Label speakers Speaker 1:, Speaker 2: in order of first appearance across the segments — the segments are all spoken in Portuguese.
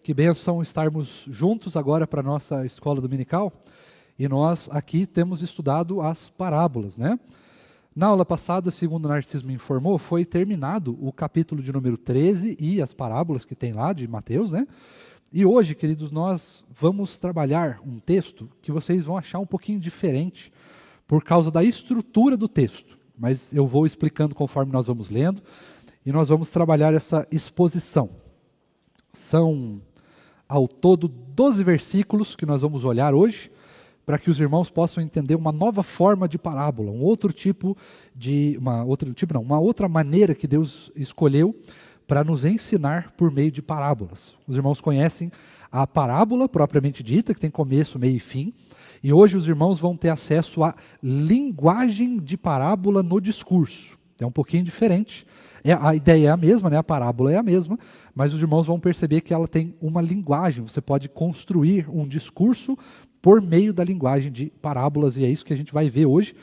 Speaker 1: Que bênção estarmos juntos agora para a nossa escola dominical. E nós aqui temos estudado as parábolas, né? Na aula passada, segundo o Narciso me informou, foi terminado o capítulo de número 13 e as parábolas que tem lá de Mateus, né? E hoje, queridos, nós vamos trabalhar um texto que vocês vão achar um pouquinho diferente por causa da estrutura do texto. Mas eu vou explicando conforme nós vamos lendo e nós vamos trabalhar essa exposição. São, ao todo, 12 versículos que nós vamos olhar hoje, para que os irmãos possam entender uma nova forma de parábola, uma outra maneira que Deus escolheu para nos ensinar por meio de parábolas. Os irmãos conhecem a parábola propriamente dita, que tem começo, meio e fim, e hoje os irmãos vão ter acesso à linguagem de parábola no discurso. É um pouquinho diferente. A ideia é a mesma, né? A parábola é a mesma, mas os irmãos vão perceber que ela tem uma linguagem. Você pode construir um discurso por meio da linguagem de parábolas, e é isso que a gente vai ver hoje.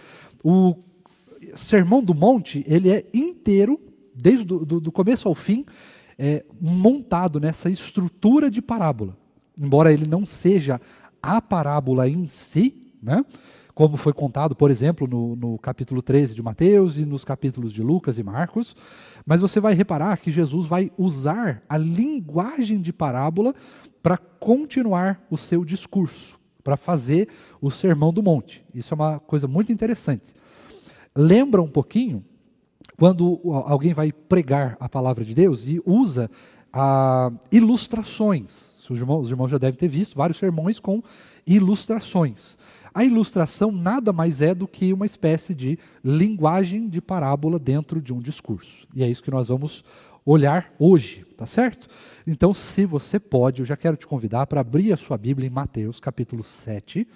Speaker 1: O Sermão do Monte, ele é inteiro, desde do começo ao fim, montado nessa estrutura de parábola. Embora ele não seja a parábola em si, né? Como foi contado, por exemplo, no capítulo 13 de Mateus e nos capítulos de Lucas e Marcos, mas você vai reparar que Jesus vai usar a linguagem de parábola para continuar o seu discurso, para fazer o Sermão do Monte. Isso é uma coisa muito interessante. Lembra um pouquinho quando alguém vai pregar a palavra de Deus e usa ilustrações. Os irmãos já devem ter visto vários sermões com ilustrações. A ilustração nada mais é do que uma espécie de linguagem de parábola dentro de um discurso. E é isso que nós vamos olhar hoje, tá certo? Então, se você pode, eu já quero te convidar para abrir a sua Bíblia em Mateus, capítulo 7,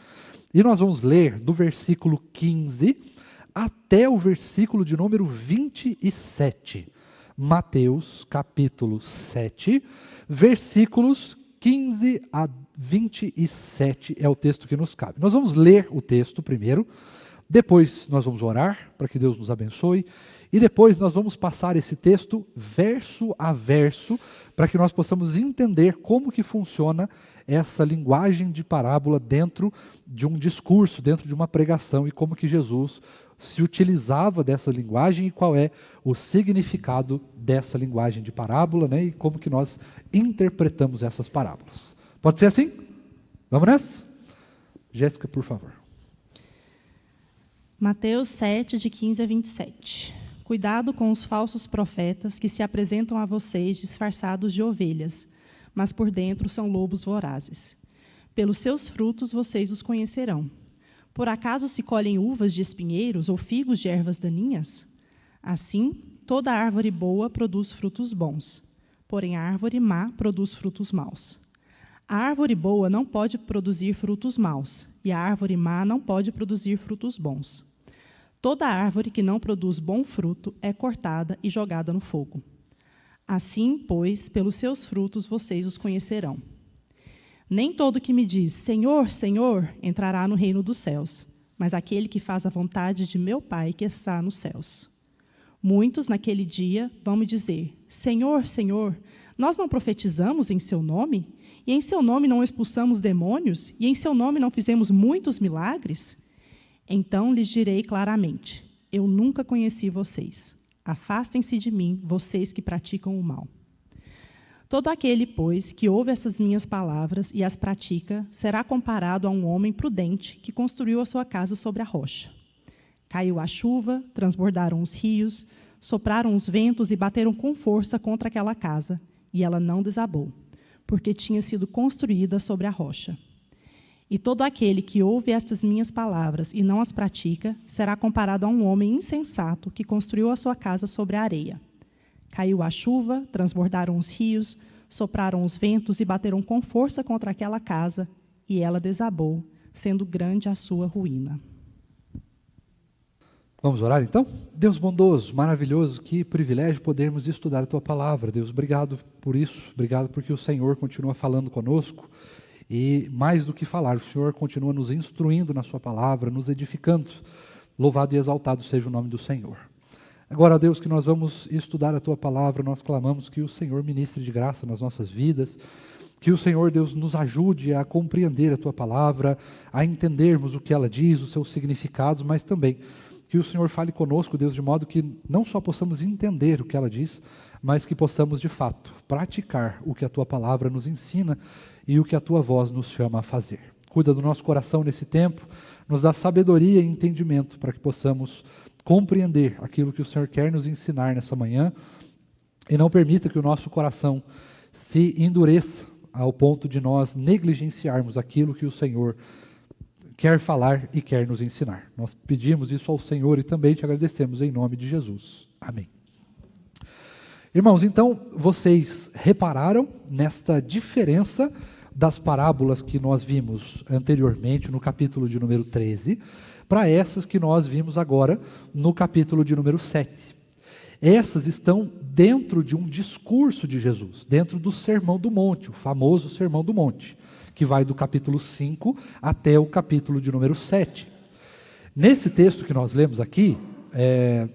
Speaker 1: e nós vamos ler do versículo 15 até o versículo de número 27. Mateus, capítulo 7, versículos 15 a 27 é o texto que nos cabe. Nós vamos ler o texto primeiro, depois nós vamos orar para que Deus nos abençoe, e depois nós vamos passar esse texto verso a verso, para que nós possamos entender como que funciona essa linguagem de parábola dentro de um discurso, dentro de uma pregação, e como que Jesus se utilizava dessa linguagem e qual é o significado dessa linguagem de parábola, né, e como que nós interpretamos essas parábolas. Pode ser assim? Vamos nessa? Jéssica, por favor.
Speaker 2: Mateus 7, de 15 a 27. Cuidado com os falsos profetas que se apresentam a vocês disfarçados de ovelhas, mas por dentro são lobos vorazes. Pelos seus frutos vocês os conhecerão. Por acaso se colhem uvas de espinheiros ou figos de ervas daninhas? Assim, toda árvore boa produz frutos bons, porém a árvore má produz frutos maus. A árvore boa não pode produzir frutos maus, e a árvore má não pode produzir frutos bons. Toda árvore que não produz bom fruto é cortada e jogada no fogo. Assim, pois, pelos seus frutos vocês os conhecerão. Nem todo que me diz, Senhor, Senhor, entrará no reino dos céus, mas aquele que faz a vontade de meu Pai que está nos céus. Muitos, naquele dia, vão me dizer, Senhor, Senhor, nós não profetizamos em seu nome? E em seu nome não expulsamos demônios? E em seu nome não fizemos muitos milagres? Então lhes direi claramente, eu nunca conheci vocês. Afastem-se de mim, vocês que praticam o mal. Todo aquele, pois, que ouve essas minhas palavras e as pratica, será comparado a um homem prudente que construiu a sua casa sobre a rocha. Caiu a chuva, transbordaram os rios, sopraram os ventos e bateram com força contra aquela casa, e ela não desabou, porque tinha sido construída sobre a rocha. E todo aquele que ouve estas minhas palavras e não as pratica, será comparado a um homem insensato que construiu a sua casa sobre a areia. Caiu a chuva, transbordaram os rios, sopraram os ventos e bateram com força contra aquela casa, e ela desabou, sendo grande a sua ruína.
Speaker 1: Vamos orar então? Deus bondoso, maravilhoso, que privilégio podermos estudar a Tua Palavra. Deus, obrigado por isso, obrigado porque o Senhor continua falando conosco. E mais do que falar, o Senhor continua nos instruindo na sua palavra, nos edificando. Louvado e exaltado seja o nome do Senhor. Agora, Deus, que nós vamos estudar a Tua palavra, nós clamamos que o Senhor ministre de graça nas nossas vidas, Que o Senhor Deus nos ajude a compreender a Tua palavra, a entendermos o que ela diz, os seus significados, mas também que o Senhor fale conosco, Deus, de modo que não só possamos entender o que ela diz, mas que possamos, de fato, praticar o que a Tua palavra nos ensina e o que a Tua voz nos chama a fazer. Cuida do nosso coração nesse tempo, nos dá sabedoria e entendimento para que possamos compreender aquilo que o Senhor quer nos ensinar nessa manhã e não permita que o nosso coração se endureça ao ponto de nós negligenciarmos aquilo que o Senhor quer falar e quer nos ensinar. Nós pedimos isso ao Senhor e também te agradecemos em nome de Jesus. Amém. Irmãos, então, vocês repararam nesta diferença das parábolas que nós vimos anteriormente no capítulo de número 13, para essas que nós vimos agora no capítulo de número 7. Essas estão dentro de um discurso de Jesus, dentro do Sermão do Monte, o famoso Sermão do Monte, que vai do capítulo 5 até o capítulo de número 7. Nesse texto que nós lemos aqui,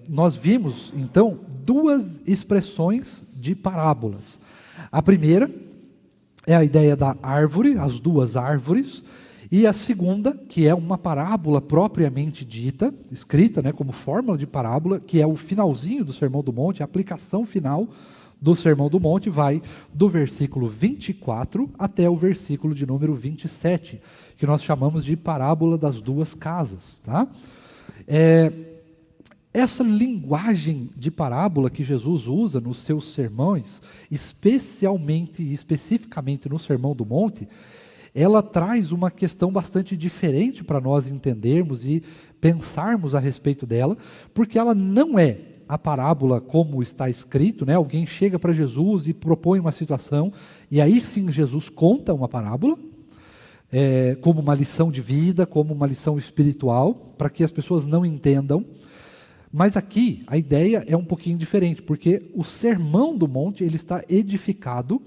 Speaker 1: nós vimos, então, duas expressões de parábolas. A primeira é a ideia da árvore, as duas árvores, e a segunda, que é uma parábola propriamente dita, escrita, como fórmula de parábola, que é o finalzinho do Sermão do Monte, a aplicação final do Sermão do Monte, vai do versículo 24 até o versículo de número 27, que nós chamamos de parábola das duas casas. Tá? Essa linguagem de parábola que Jesus usa nos seus sermões, especialmente e especificamente no Sermão do Monte, ela traz uma questão bastante diferente para nós entendermos e pensarmos a respeito dela, porque ela não é a parábola como está escrito, alguém chega para Jesus e propõe uma situação, e aí sim Jesus conta uma parábola, como uma lição de vida, como uma lição espiritual, para que as pessoas não entendam. Mas aqui a ideia é um pouquinho diferente, porque o Sermão do Monte ele está edificado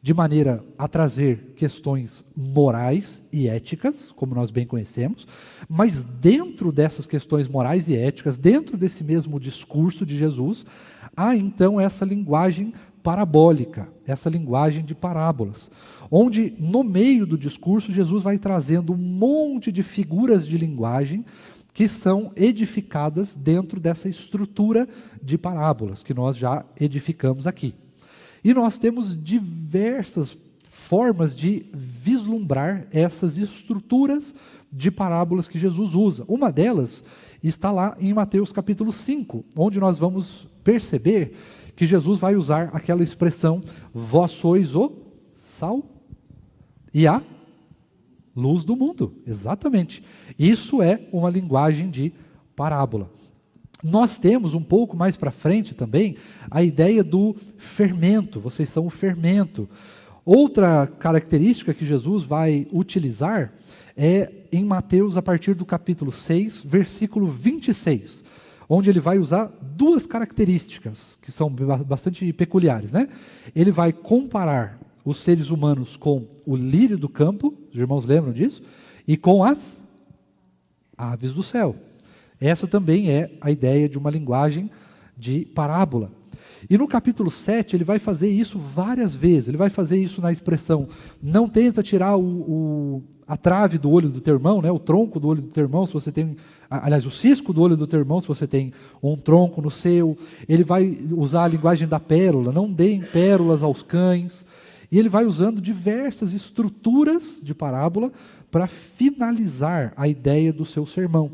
Speaker 1: de maneira a trazer questões morais e éticas, como nós bem conhecemos, mas dentro dessas questões morais e éticas, dentro desse mesmo discurso de Jesus, há então essa linguagem parabólica, essa linguagem de parábolas, onde no meio do discurso Jesus vai trazendo um monte de figuras de linguagem que são edificadas dentro dessa estrutura de parábolas que nós já edificamos aqui. E nós temos diversas formas de vislumbrar essas estruturas de parábolas que Jesus usa. Uma delas está lá em Mateus capítulo 5, onde nós vamos perceber que Jesus vai usar aquela expressão: vós sois o sal e a luz do mundo. Exatamente. Isso é uma linguagem de parábola. Nós temos um pouco mais para frente também a ideia do fermento. Vocês são o fermento. Outra característica que Jesus vai utilizar é em Mateus, a partir do capítulo 6, versículo 26, onde ele vai usar duas características que são bastante peculiares. Ele vai comparar os seres humanos com o lírio do campo, os irmãos lembram disso? E com as aves do céu. Essa também é a ideia de uma linguagem de parábola. E no capítulo 7 ele vai fazer isso várias vezes. Ele vai fazer isso na expressão: não tenta tirar a trave do olho do teu irmão, o tronco do olho do teu irmão, se você tem, aliás, o cisco do olho do teu irmão, se você tem um tronco no seu. Ele vai usar a linguagem da pérola: não deem pérolas aos cães. E ele vai usando diversas estruturas de parábola para finalizar a ideia do seu sermão.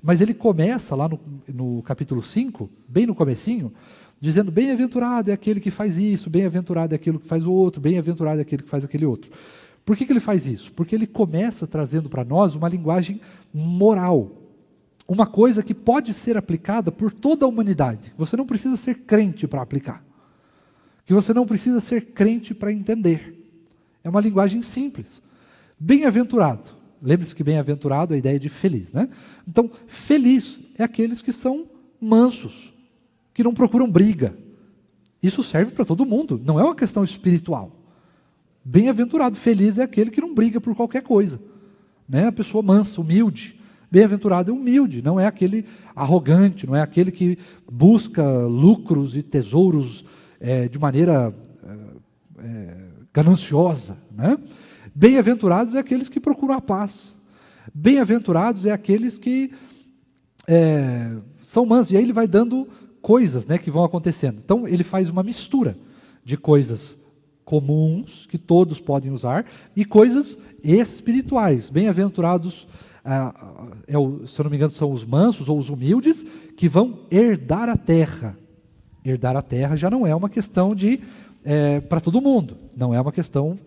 Speaker 1: Mas ele começa lá no capítulo 5, bem no comecinho, dizendo: bem-aventurado é aquele que faz isso, bem-aventurado é aquele que faz o outro, bem-aventurado é aquele que faz aquele outro. Por que ele faz isso? Porque ele começa trazendo para nós uma linguagem moral, uma coisa que pode ser aplicada por toda a humanidade. Você não precisa ser crente para aplicar, que você não precisa ser crente para entender. É uma linguagem simples. Bem-aventurado. Lembre-se que bem-aventurado é a ideia de feliz, Então, feliz é aqueles que são mansos, que não procuram briga. Isso serve para todo mundo, não é uma questão espiritual. Bem-aventurado, feliz é aquele que não briga por qualquer coisa. A pessoa mansa, humilde. Bem-aventurado é humilde, não é aquele arrogante, não é aquele que busca lucros e tesouros de maneira gananciosa, né? Bem-aventurados é aqueles que procuram a paz. Bem-aventurados é aqueles que são mansos. E aí ele vai dando coisas, né, que vão acontecendo. Então ele faz uma mistura de coisas comuns, que todos podem usar, e coisas espirituais. Bem-aventurados, se eu não me engano, são os mansos ou os humildes, que vão herdar a terra. Herdar a terra já não é uma questão para todo mundo, não é uma questão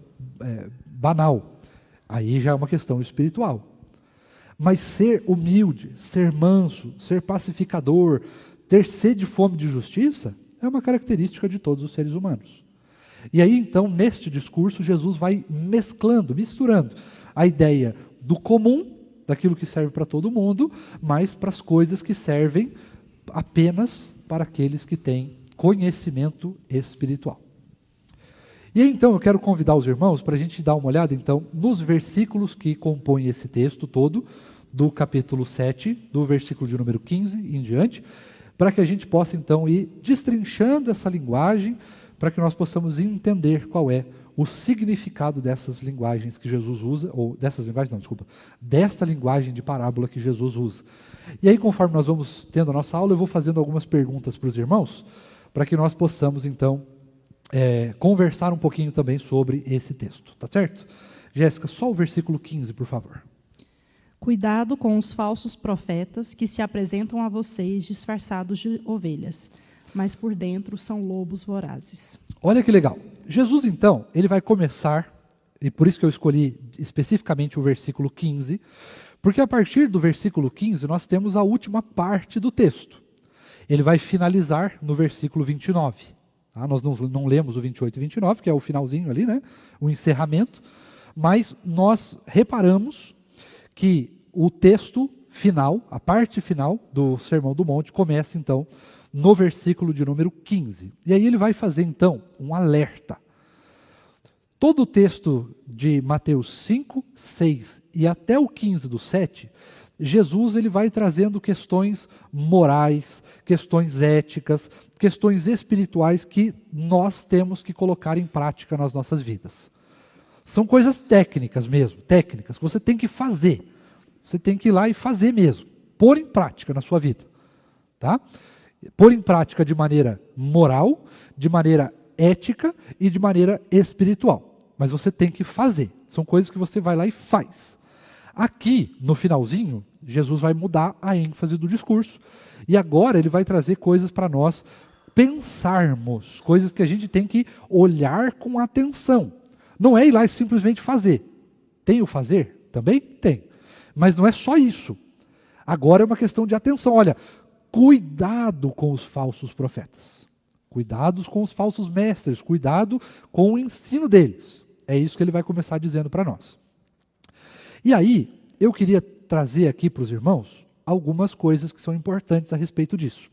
Speaker 1: banal. Aí já é uma questão espiritual. Mas ser humilde, ser manso, ser pacificador, ter sede e fome de justiça, é uma característica de todos os seres humanos. E aí, então, neste discurso, Jesus vai mesclando, misturando a ideia do comum, daquilo que serve para todo mundo, mas para as coisas que servem apenas para aqueles que têm conhecimento espiritual. E aí, então, eu quero convidar os irmãos para a gente dar uma olhada, então, nos versículos que compõem esse texto todo, do capítulo 7, do versículo de número 15 em diante, para que a gente possa, então, ir destrinchando essa linguagem, para que nós possamos entender qual é o significado dessas linguagens que Jesus usa, ou dessas linguagens, não, desculpa, desta linguagem de parábola que Jesus usa. E aí, conforme nós vamos tendo a nossa aula, eu vou fazendo algumas perguntas para os irmãos, para que nós possamos, então, conversar um pouquinho também sobre esse texto, tá certo? Jéssica, só o versículo 15, por favor.
Speaker 2: Cuidado com os falsos profetas que se apresentam a vocês disfarçados de ovelhas, mas por dentro são lobos vorazes.
Speaker 1: Olha que legal. Jesus, então, ele vai começar, e por isso que eu escolhi especificamente o versículo 15, porque a partir do versículo 15 nós temos a última parte do texto. Ele vai finalizar no versículo 29. Tá? Nós não lemos o 28 e 29, que é o finalzinho ali, né? O encerramento, mas nós reparamos que o texto final, a parte final do Sermão do Monte, começa então no versículo de número 15. E aí ele vai fazer então um alerta. Todo o texto de Mateus 5, 6 e até o 15 do 7, Jesus ele vai trazendo questões morais, questões éticas, questões espirituais que nós temos que colocar em prática nas nossas vidas. São coisas técnicas mesmo, técnicas que você tem que fazer. Você tem que ir lá e fazer mesmo, pôr em prática na sua vida, tá? Pôr em prática de maneira moral, de maneira ética e de maneira espiritual. Mas você tem que fazer. São coisas que você vai lá e faz. Aqui, no finalzinho, Jesus vai mudar a ênfase do discurso. E agora ele vai trazer coisas para nós pensarmos, coisas que a gente tem que olhar com atenção. Não é ir lá e simplesmente fazer. Tem o fazer? Também tem. Mas não é só isso. Agora é uma questão de atenção. Olha, cuidado com os falsos profetas. Cuidado com os falsos mestres. Cuidado com o ensino deles. É isso que ele vai começar dizendo para nós. E aí, eu queria trazer aqui para os irmãos algumas coisas que são importantes a respeito disso.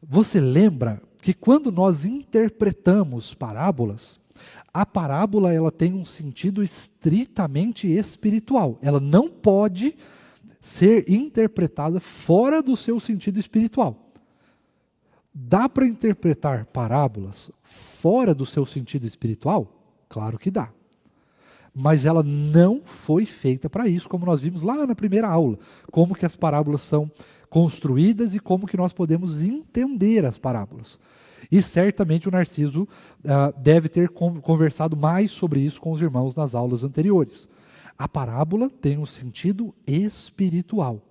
Speaker 1: Você lembra que quando nós interpretamos parábolas, a parábola ela tem um sentido estritamente espiritual. Ela não pode ser interpretada fora do seu sentido espiritual. Dá para interpretar parábolas fora do seu sentido espiritual? Claro que dá. Mas ela não foi feita para isso, como nós vimos lá na primeira aula. Como que as parábolas são construídas e como que nós podemos entender as parábolas. E certamente o Narciso deve ter conversado mais sobre isso com os irmãos nas aulas anteriores. A parábola tem um sentido espiritual.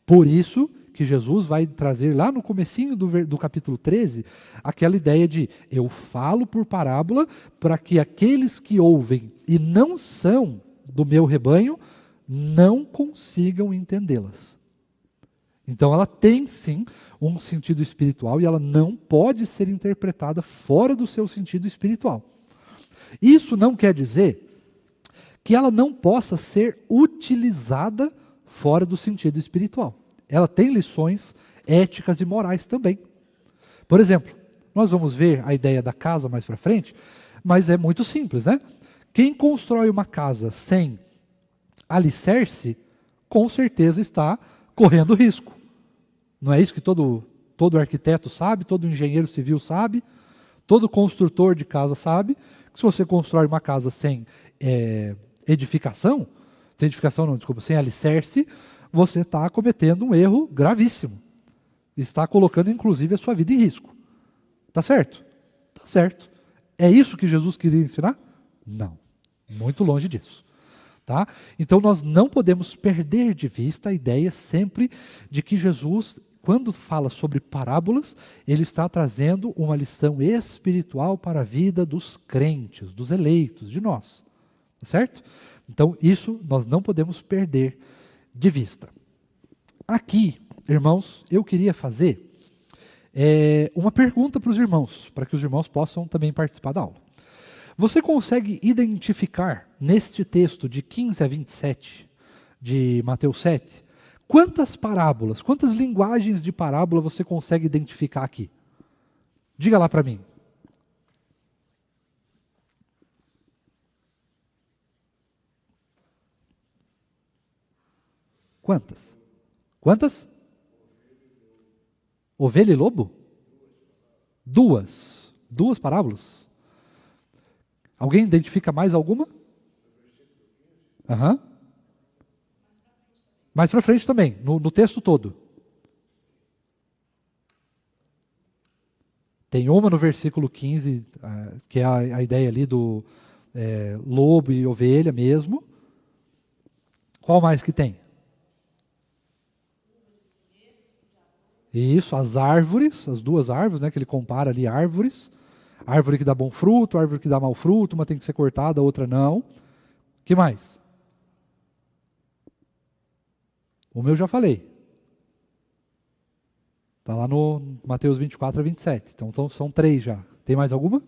Speaker 1: Por isso que Jesus vai trazer lá no comecinho do capítulo 13, aquela ideia de eu falo por parábola para que aqueles que ouvem e não são do meu rebanho não consigam entendê-las. Então ela tem sim um sentido espiritual e ela não pode ser interpretada fora do seu sentido espiritual. Isso não quer dizer que ela não possa ser utilizada fora do sentido espiritual. Ela tem lições éticas e morais também. Por exemplo, nós vamos ver a ideia da casa mais para frente, mas é muito simples, né? Quem constrói uma casa sem alicerce, com certeza está correndo risco. Não é isso que todo arquiteto sabe, todo engenheiro civil sabe, todo construtor de casa sabe, Se você constrói uma casa sem edificação, sem alicerce, você está cometendo um erro gravíssimo. Está colocando, inclusive, a sua vida em risco. Tá certo? Tá certo. É isso que Jesus queria ensinar? Não. Muito longe disso. Tá? Então nós não podemos perder de vista a ideia sempre de que Jesus, quando fala sobre parábolas, ele está trazendo uma lição espiritual para a vida dos crentes, dos eleitos, de nós. Tá certo? Então isso nós não podemos perder de vista. Aqui, irmãos, eu queria fazer uma pergunta para os irmãos, para que os irmãos possam também participar da aula. Você consegue identificar neste texto de 15 a 27 de Mateus 7, quantas parábolas, quantas linguagens de parábola você consegue identificar aqui? Diga lá para mim. Quantas? Quantas? Ovelha e lobo? Duas. Duas parábolas? Alguém identifica mais alguma? Aham. Mais para frente também, no texto todo. Tem uma no versículo 15, que é a ideia ali do lobo e ovelha mesmo. Qual mais que tem? Isso, as árvores, as duas árvores, né, que ele compara ali, árvores. Árvore que dá bom fruto, árvore que dá mau fruto, uma tem que ser cortada, a outra não. O que mais? O meu já falei. Está lá no Mateus 24 a 27. Então são 3 já. Tem mais alguma?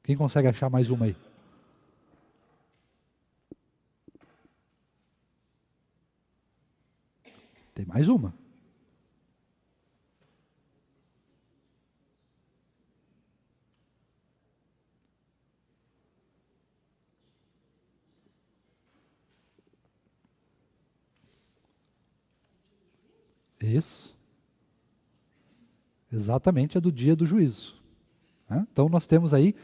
Speaker 1: Quem consegue achar mais uma aí? Tem mais uma. Isso. Exatamente, é do dia do juízo. Né? Então nós temos aí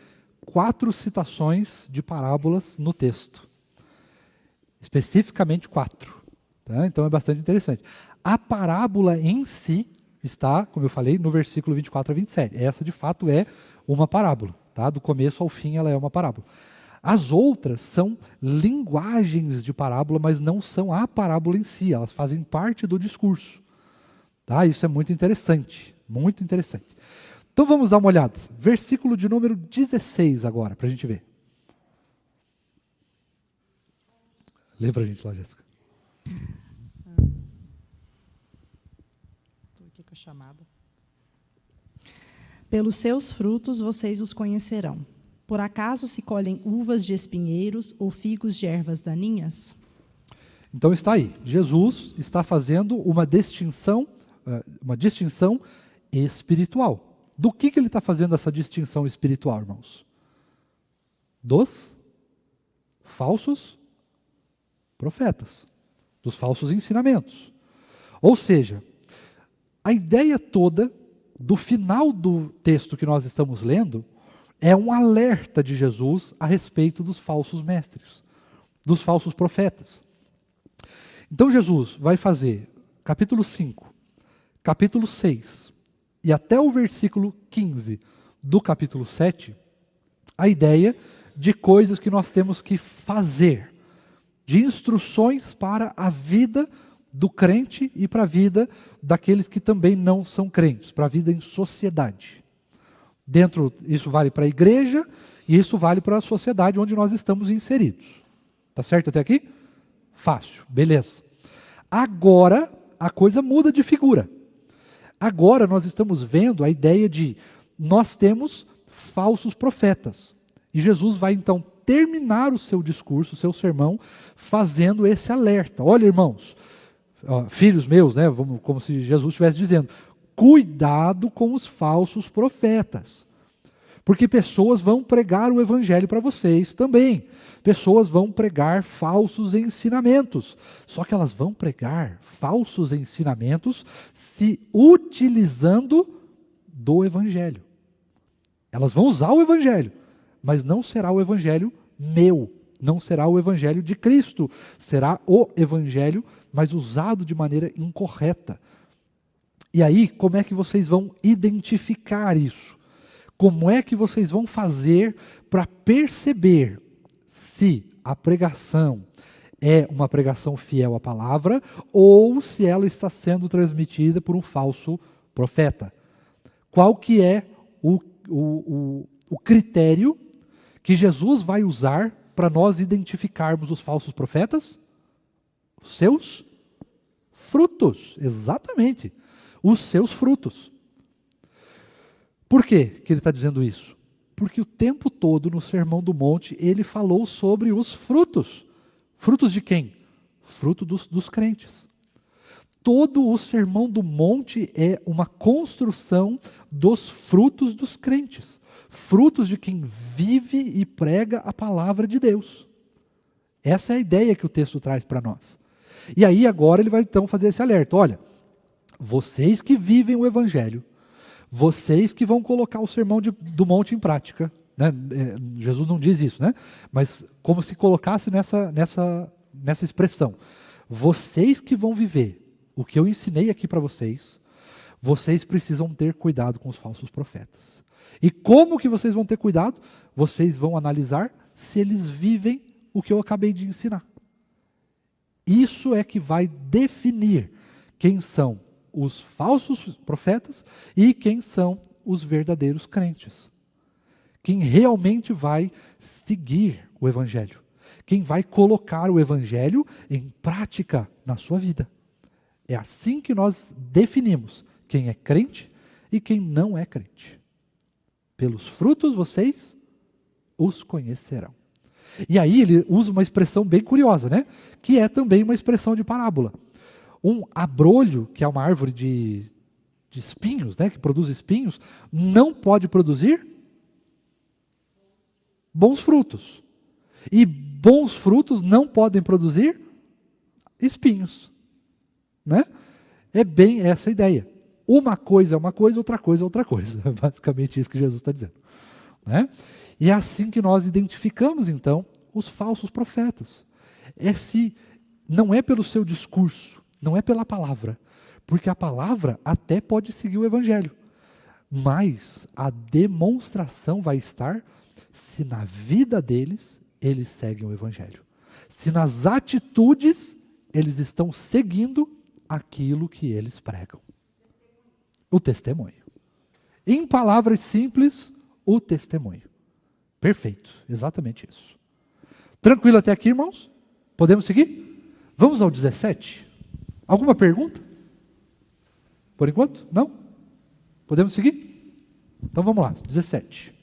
Speaker 1: 4 citações de parábolas no texto. Especificamente 4. Tá? Então é bastante interessante. A parábola em si está, como eu falei, no versículo 24 a 27. Essa de fato é uma parábola. Tá? Do começo ao fim ela é uma parábola. As outras são linguagens de parábola, mas não são a parábola em si. Elas fazem parte do discurso. Tá? Isso é muito interessante. Muito interessante. Então vamos dar uma olhada. Versículo de número 16 agora, para a gente ver. Lê para a gente lá, Jéssica.
Speaker 2: Estou aqui com a chamada. Pelos seus frutos vocês os conhecerão. Por acaso se colhem uvas de espinheiros ou figos de ervas daninhas?
Speaker 1: Então está aí. Jesus está fazendo uma distinção espiritual. Do que ele está fazendo essa distinção espiritual, irmãos? Dos falsos profetas, dos falsos ensinamentos. Ou seja, a ideia toda do final do texto que nós estamos lendo é um alerta de Jesus a respeito dos falsos mestres, dos falsos profetas. Então Jesus vai fazer capítulo 5, capítulo 6 e até o versículo 15 do capítulo 7, a ideia de coisas que nós temos que fazer, de instruções para a vida do crente e para a vida daqueles que também não são crentes, para a vida em sociedade. Isso vale para a igreja e isso vale para a sociedade onde nós estamos inseridos. Tá certo até aqui? Fácil, beleza. Agora a coisa muda de figura. Agora nós estamos vendo a ideia de nós temos falsos profetas. E Jesus vai então terminar o seu discurso, o seu sermão, fazendo esse alerta. Olha, irmãos, filhos meus, né, como se Jesus estivesse dizendo, cuidado com os falsos profetas. Porque pessoas vão pregar o evangelho para vocês também. Pessoas vão pregar falsos ensinamentos. Só que elas vão pregar falsos ensinamentos se utilizando do evangelho. Elas vão usar o evangelho, mas não será o evangelho meu, não será o evangelho de Cristo, será o evangelho, mas usado de maneira incorreta. E aí, como é que vocês vão identificar isso? Como é que vocês vão fazer para perceber se a pregação é uma pregação fiel à palavra ou se ela está sendo transmitida por um falso profeta? Qual que é o critério que Jesus vai usar para nós identificarmos os falsos profetas? Os seus frutos, exatamente, os seus frutos. Por que que ele está dizendo isso? Porque o tempo todo no Sermão do Monte ele falou sobre os frutos. Frutos de quem? Fruto dos crentes. Todo o Sermão do Monte é uma construção dos frutos dos crentes. Frutos de quem vive e prega a palavra de Deus. Essa é a ideia que o texto traz para nós. E aí agora ele vai então fazer esse alerta. Olha, vocês que vivem o Evangelho, vocês que vão colocar o Sermão do Monte em prática, né? Jesus não diz isso, né? Mas como se colocasse nessa expressão. Vocês que vão viver o que eu ensinei aqui para vocês, vocês precisam ter cuidado com os falsos profetas. E como que vocês vão ter cuidado? Vocês vão analisar se eles vivem o que eu acabei de ensinar. Isso é que vai definir quem são os falsos profetas e quem são os verdadeiros crentes. Quem realmente vai seguir o Evangelho. Quem vai colocar o Evangelho em prática na sua vida. É assim que nós definimos quem é crente e quem não é crente. Pelos frutos vocês os conhecerão. E aí ele usa uma expressão bem curiosa, né? Que é também uma expressão de parábola. Um abrolho, que é uma árvore de espinhos, né? Que produz espinhos, não pode produzir bons frutos. E bons frutos não podem produzir espinhos. Né? É bem essa a ideia. Uma coisa é uma coisa, outra coisa é outra coisa. É basicamente isso que Jesus está dizendo. Né? E é assim que nós identificamos, então, os falsos profetas. Não é pelo seu discurso, não é pela palavra. Porque a palavra até pode seguir o Evangelho. Mas a demonstração vai estar se na vida deles eles seguem o Evangelho. Se nas atitudes eles estão seguindo aquilo que eles pregam. O testemunho. Em palavras simples, o testemunho. Perfeito, exatamente isso. Tranquilo até aqui, irmãos? Podemos seguir? Vamos ao 17? Alguma pergunta? Por enquanto? Não? Podemos seguir? Então vamos lá, 17.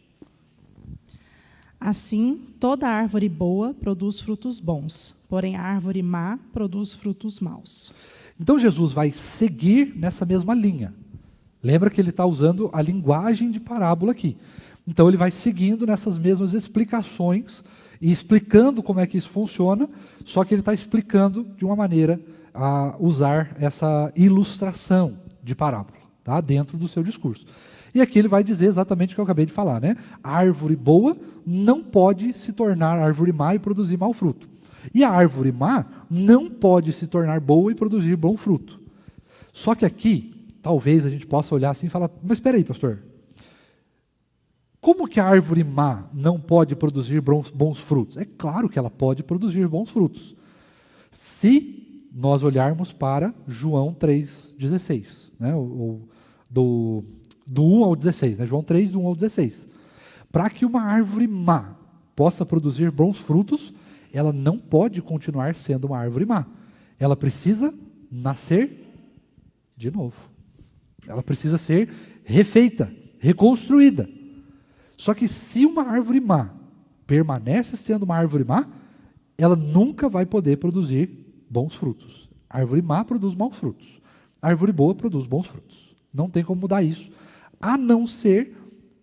Speaker 2: Assim, toda árvore boa produz frutos bons, porém a árvore má produz frutos maus.
Speaker 1: Então Jesus vai seguir nessa mesma linha. Lembra que ele está usando a linguagem de parábola aqui. Então ele vai seguindo nessas mesmas explicações e explicando como é que isso funciona, só que ele está explicando de uma maneira a usar essa ilustração de parábola, tá? Dentro do seu discurso. E aqui ele vai dizer exatamente o que eu acabei de falar, né? A árvore boa não pode se tornar árvore má e produzir mau fruto. E a árvore má não pode se tornar boa e produzir bom fruto. Só que aqui, talvez a gente possa olhar assim e falar, mas espera aí, pastor. Como que a árvore má não pode produzir bons frutos? É claro que ela pode produzir bons frutos. Se nós olharmos para João 3,16, né? Do 1 ao 16, né? João 3, do 1 ao 16. Para que uma árvore má possa produzir bons frutos, ela não pode continuar sendo uma árvore má. Ela precisa nascer de novo. Ela precisa ser refeita, reconstruída. Só que se uma árvore má permanece sendo uma árvore má, ela nunca vai poder produzir bons frutos. A árvore má produz maus frutos. A árvore boa produz bons frutos. Não tem como mudar isso, a não ser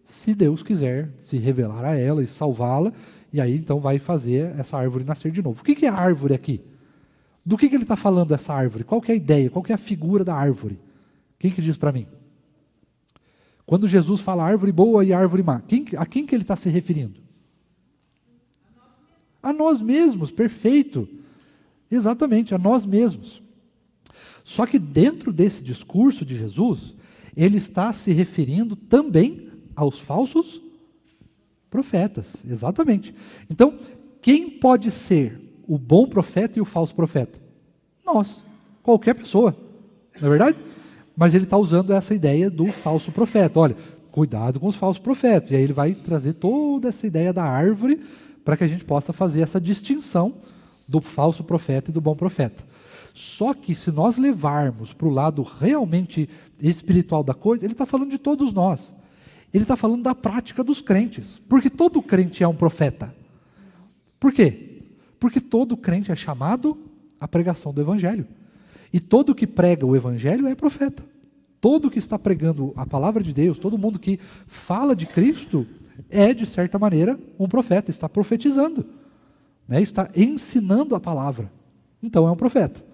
Speaker 1: se Deus quiser se revelar a ela e salvá-la, e aí então vai fazer essa árvore nascer de novo. O que é a árvore aqui? Do que ele está falando essa árvore? Qual que é a ideia? Qual que é a figura da árvore? Quem que diz para mim? Quando Jesus fala árvore boa e árvore má, a quem que ele está se referindo? A nós mesmos, perfeito. Exatamente, a nós mesmos. Só que dentro desse discurso de Jesus, ele está se referindo também aos falsos profetas. Exatamente. Então, quem pode ser o bom profeta e o falso profeta? Nós. Qualquer pessoa. Não é verdade? Mas ele está usando essa ideia do falso profeta. Olha, cuidado com os falsos profetas. E aí ele vai trazer toda essa ideia da árvore para que a gente possa fazer essa distinção do falso profeta e do bom profeta. Só que se nós levarmos para o lado realmente espiritual da coisa, ele está falando de todos nós. Ele está falando da prática dos crentes. Porque todo crente é um profeta. Por quê? Porque todo crente é chamado à pregação do Evangelho. E todo que prega o Evangelho é profeta. Todo que está pregando a palavra de Deus, todo mundo que fala de Cristo, é, de certa maneira, um profeta, está profetizando, né? Está ensinando a palavra. Então é um profeta.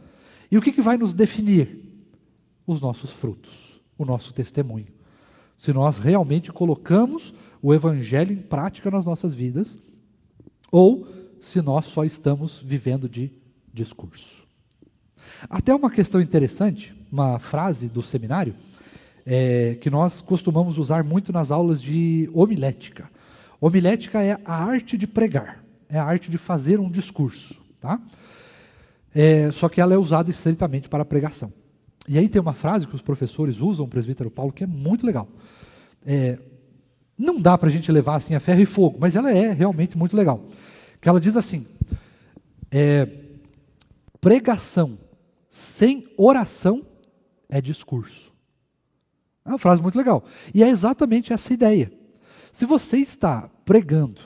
Speaker 1: E o que vai nos definir? Os nossos frutos, o nosso testemunho. Se nós realmente colocamos o Evangelho em prática nas nossas vidas, ou se nós só estamos vivendo de discurso. Até uma questão interessante, uma frase do seminário, que nós costumamos usar muito nas aulas de homilética. Homilética é a arte de pregar, é a arte de fazer um discurso. Tá? Só que ela é usada estritamente para a pregação. E aí tem uma frase que os professores usam, o presbítero Paulo, que é muito legal. Não dá para a gente levar assim a ferro e fogo, mas ela é realmente muito legal. Que ela diz assim, pregação sem oração é discurso. É uma frase muito legal. E é exatamente essa ideia. Se você está pregando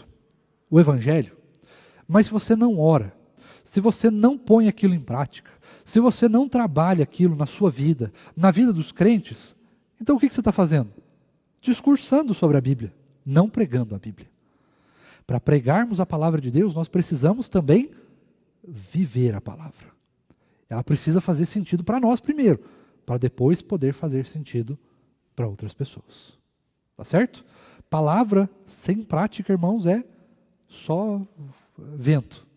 Speaker 1: o Evangelho, mas se você não ora, se você não põe aquilo em prática, se você não trabalha aquilo na sua vida, na vida dos crentes, então o que você está fazendo? Discursando sobre a Bíblia, não pregando a Bíblia. Para pregarmos a palavra de Deus, nós precisamos também viver a palavra. Ela precisa fazer sentido para nós primeiro, para depois poder fazer sentido para outras pessoas. Tá certo? Palavra sem prática, irmãos, é só vento,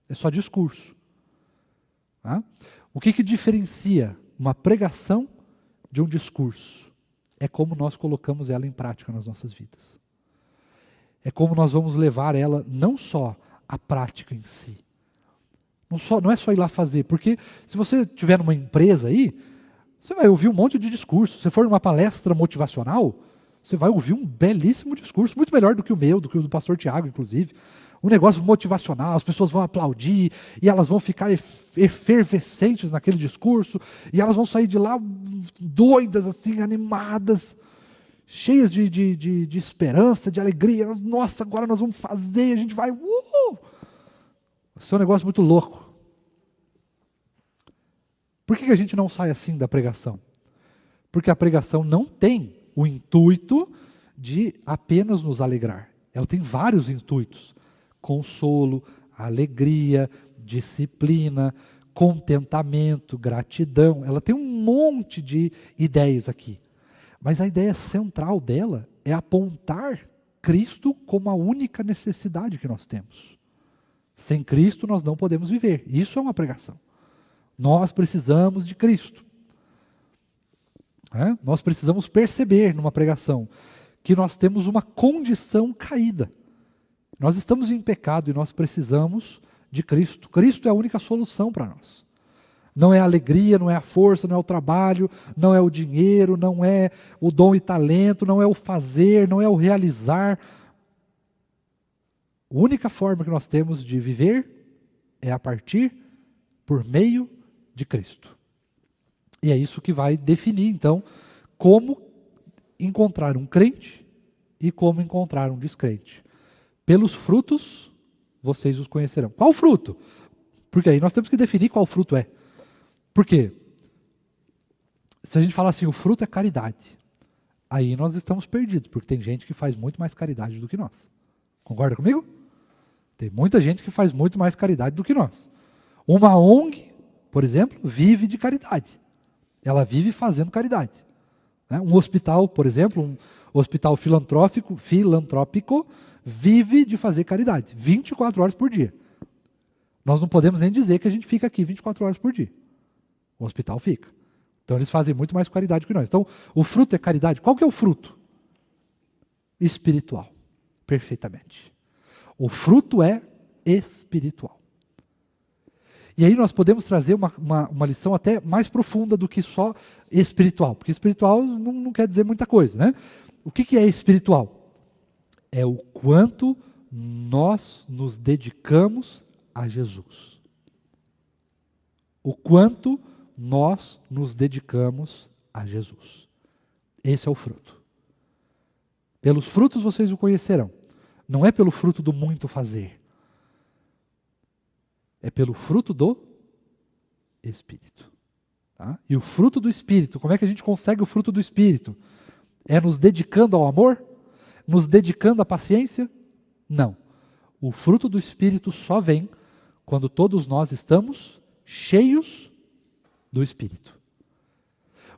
Speaker 1: é só discurso. Tá? O que diferencia uma pregação de um discurso? É como nós colocamos ela em prática nas nossas vidas. É como nós vamos levar ela não só à prática em si. Não é só ir lá fazer, porque se você estiver numa empresa aí, você vai ouvir um monte de discurso. Se for numa palestra motivacional, você vai ouvir um belíssimo discurso, muito melhor do que o meu, do que o do pastor Tiago, inclusive. Um negócio motivacional, as pessoas vão aplaudir, e elas vão ficar efervescentes naquele discurso, e elas vão sair de lá doidas, assim, animadas, cheias de esperança, de alegria. Nossa, agora nós vamos fazer, a gente vai... Isso é um negócio muito louco. Por que a gente não sai assim da pregação? Porque a pregação não tem o intuito de apenas nos alegrar. Ela tem vários intuitos. Consolo, alegria, disciplina, contentamento, gratidão. Ela tem um monte de ideias aqui. Mas a ideia central dela é apontar Cristo como a única necessidade que nós temos. Sem Cristo nós não podemos viver. Isso é uma pregação. Nós precisamos de Cristo. Nós precisamos perceber numa pregação que nós temos uma condição caída. Nós estamos em pecado e nós precisamos de Cristo. Cristo é a única solução para nós. Não é a alegria, não é a força, não é o trabalho, não é o dinheiro, não é o dom e talento, não é o fazer, não é o realizar. A única forma que nós temos de viver é a partir por meio de Cristo. E é isso que vai definir, então, como encontrar um crente e como encontrar um descrente. Pelos frutos, vocês os conhecerão. Qual fruto? Porque aí nós temos que definir qual fruto é. Por quê? Se a gente falar assim, o fruto é caridade, aí nós estamos perdidos, porque tem gente que faz muito mais caridade do que nós. Concorda comigo? Tem muita gente que faz muito mais caridade do que nós. Uma ONG, por exemplo, vive de caridade. Ela vive fazendo caridade. Né? Um hospital, por exemplo, um hospital filantrópico, vive de fazer caridade, 24 horas por dia. Nós não podemos nem dizer que a gente fica aqui 24 horas por dia. O hospital fica. Então eles fazem muito mais caridade que nós. Então o fruto é caridade. Qual que é o fruto? Espiritual. Perfeitamente. O fruto é espiritual. E aí nós podemos trazer uma lição até mais profunda do que só espiritual. Porque espiritual não quer dizer muita coisa, né? O que é espiritual? É o quanto nós nos dedicamos a Jesus. O quanto nós nos dedicamos a Jesus. Esse é o fruto. Pelos frutos vocês o conhecerão. Não é pelo fruto do muito fazer. É pelo fruto do Espírito. Tá? E o fruto do Espírito, como é que a gente consegue o fruto do Espírito? É nos dedicando ao amor? Nos dedicando à paciência? Não. O fruto do Espírito só vem quando todos nós estamos cheios do Espírito.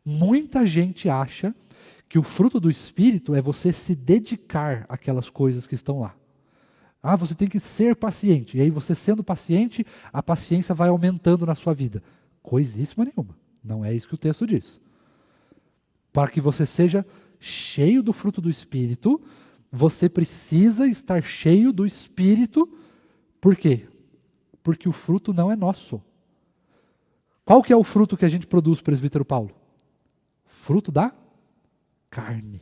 Speaker 1: Muita gente acha que o fruto do Espírito é você se dedicar àquelas coisas que estão lá. Ah, você tem que ser paciente. E aí você sendo paciente, a paciência vai aumentando na sua vida. Coisíssima nenhuma. Não é isso que o texto diz. Para que você seja cheio do fruto do Espírito, você precisa estar cheio do Espírito. Por quê? Porque o fruto não é nosso. Qual que é o fruto que a gente produz, presbítero Paulo? Fruto da carne.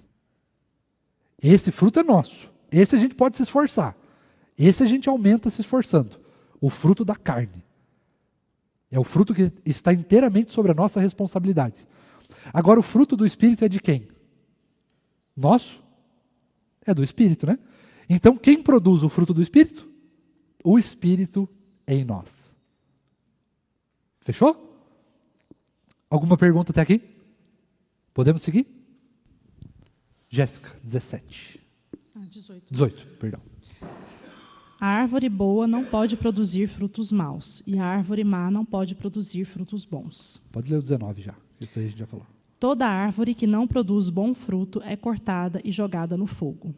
Speaker 1: Esse fruto é nosso. Esse a gente pode se esforçar. Esse a gente aumenta se esforçando. O fruto da carne. É o fruto que está inteiramente sobre a nossa responsabilidade. Agora, o fruto do Espírito é de quem? Nosso? É do Espírito, né? Então, quem produz o fruto do Espírito? O Espírito em nós. Fechou? Alguma pergunta até aqui? Podemos seguir? Jéssica, 17. 18, perdão.
Speaker 2: A árvore boa não pode produzir frutos maus, e a árvore má não pode produzir frutos bons.
Speaker 1: Pode ler o 19 já, isso aí a gente já falou.
Speaker 2: Toda árvore que não produz bom fruto é cortada e jogada no fogo.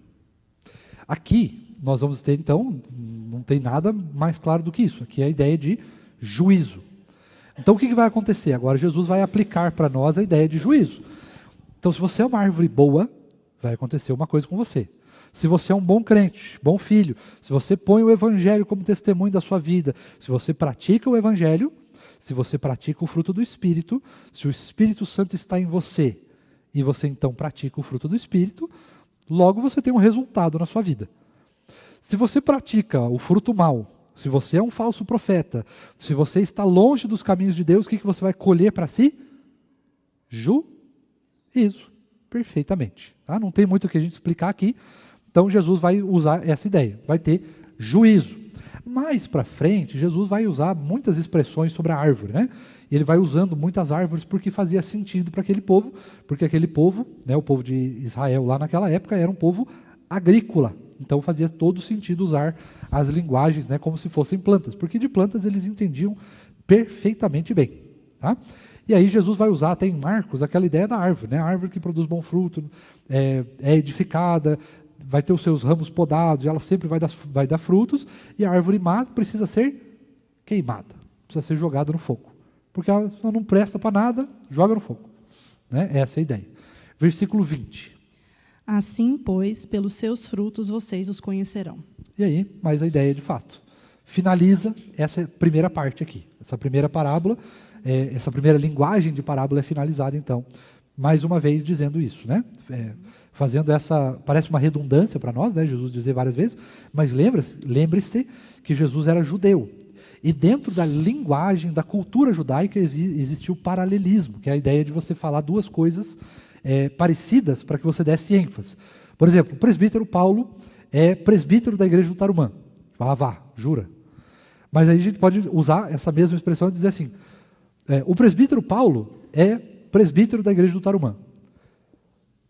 Speaker 1: Aqui nós vamos ter, então, não tem nada mais claro do que isso. Aqui é a ideia de juízo. Então o que vai acontecer? Agora Jesus vai aplicar para nós a ideia de juízo. Então se você é uma árvore boa, vai acontecer uma coisa com você. Se você é um bom crente, bom filho, se você põe o Evangelho como testemunho da sua vida, se você pratica o Evangelho, se você pratica o fruto do Espírito, se o Espírito Santo está em você e você então pratica o fruto do Espírito, logo você tem um resultado na sua vida. Se você pratica o fruto mau, se você é um falso profeta, se você está longe dos caminhos de Deus, o que você vai colher para si? Juízo. Perfeitamente. Tá? Não tem muito o que a gente explicar aqui. Então Jesus vai usar essa ideia. Vai ter juízo. Mais para frente, Jesus vai usar muitas expressões sobre a árvore, né? E ele vai usando muitas árvores porque fazia sentido para aquele povo, porque aquele povo, né, o povo de Israel lá naquela época, era um povo agrícola. Então fazia todo sentido usar as linguagens, né, como se fossem plantas, porque de plantas eles entendiam perfeitamente bem. Tá? E aí Jesus vai usar até em Marcos aquela ideia da árvore, né? A árvore que produz bom fruto, é edificada, vai ter os seus ramos podados, e ela sempre vai dar frutos, e a árvore má precisa ser queimada, precisa ser jogada no fogo. Porque ela não presta para nada, joga no fogo. Né? Essa é a ideia. Versículo 20.
Speaker 2: Assim, pois, pelos seus frutos vocês os conhecerão.
Speaker 1: E aí, mais a ideia de fato. Finaliza essa primeira parte aqui. Essa primeira parábola, essa primeira linguagem de parábola é finalizada, então, mais uma vez dizendo isso, né? Fazendo essa, parece uma redundância para nós, né? Jesus dizer várias vezes, mas lembre-se que Jesus era judeu. E dentro da linguagem, da cultura judaica, existiu o paralelismo, que é a ideia de você falar duas coisas parecidas para que você desse ênfase. Por exemplo, o presbítero Paulo é presbítero da igreja do Tarumã. Jura? Mas aí a gente pode usar essa mesma expressão e dizer assim, o presbítero Paulo é presbítero da igreja do Tarumã.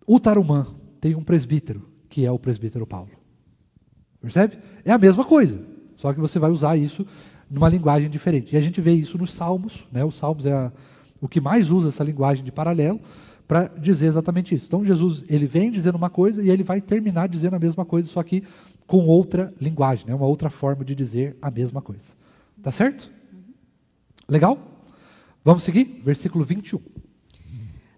Speaker 1: O Tarumã tem um presbítero, que é o presbítero Paulo. Percebe? É a mesma coisa, só que você vai usar isso numa linguagem diferente. E a gente vê isso nos Salmos, né? Os Salmos é o que mais usa essa linguagem de paralelo, para dizer exatamente isso. Então Jesus, ele vem dizendo uma coisa e ele vai terminar dizendo a mesma coisa, só que com outra linguagem, né? Uma outra forma de dizer a mesma coisa. Tá certo? Legal? Vamos seguir? Versículo 21.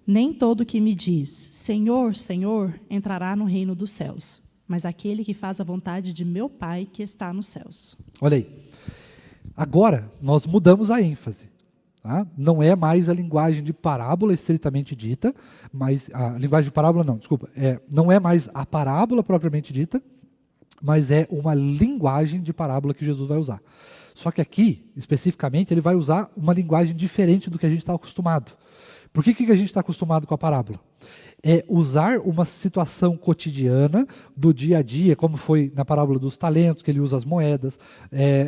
Speaker 2: Nem todo que me diz, Senhor, Senhor, entrará no reino dos céus, mas aquele que faz a vontade de meu Pai que está nos céus.
Speaker 1: Olha aí. Agora, nós mudamos a ênfase. Tá? Não é mais a linguagem de parábola estritamente dita, mas a linguagem de parábola não, desculpa. Não é mais a parábola propriamente dita, mas é uma linguagem de parábola que Jesus vai usar. Só que aqui, especificamente, ele vai usar uma linguagem diferente do que a gente está acostumado. Por que a gente está acostumado com a parábola? É usar uma situação cotidiana do dia a dia, como foi na parábola dos talentos, que ele usa as moedas,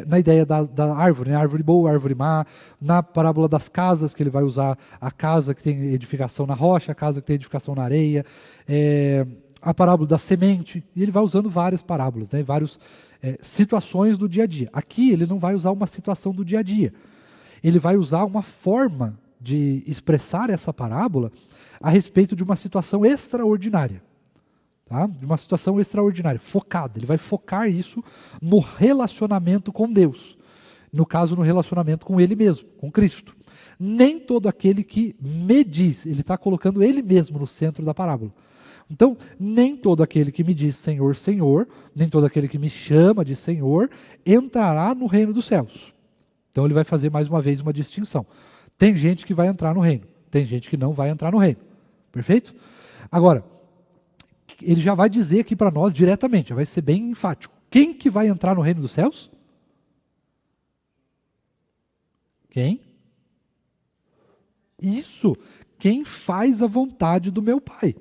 Speaker 1: na ideia da árvore, né? Árvore boa, árvore má, na parábola das casas, que ele vai usar a casa que tem edificação na rocha, a casa que tem edificação na areia, a parábola da semente, e ele vai usando várias parábolas, né? Várias situações do dia a dia. Aqui ele não vai usar uma situação do dia a dia, ele vai usar uma forma de expressar essa parábola a respeito de uma situação extraordinária. Tá? De uma situação extraordinária, focada. Ele vai focar isso no relacionamento com Deus. No caso, no relacionamento com Ele mesmo, com Cristo. Nem todo aquele que me diz, ele está colocando Ele mesmo no centro da parábola. Então, nem todo aquele que me diz Senhor, Senhor, nem todo aquele que me chama de Senhor, entrará no reino dos céus. Então ele vai fazer mais uma vez uma distinção. Tem gente que vai entrar no reino, tem gente que não vai entrar no reino. Perfeito? Agora, ele já vai dizer aqui para nós diretamente, vai ser bem enfático. Quem que vai entrar no reino dos céus? Quem? Isso, quem faz a vontade do meu Pai.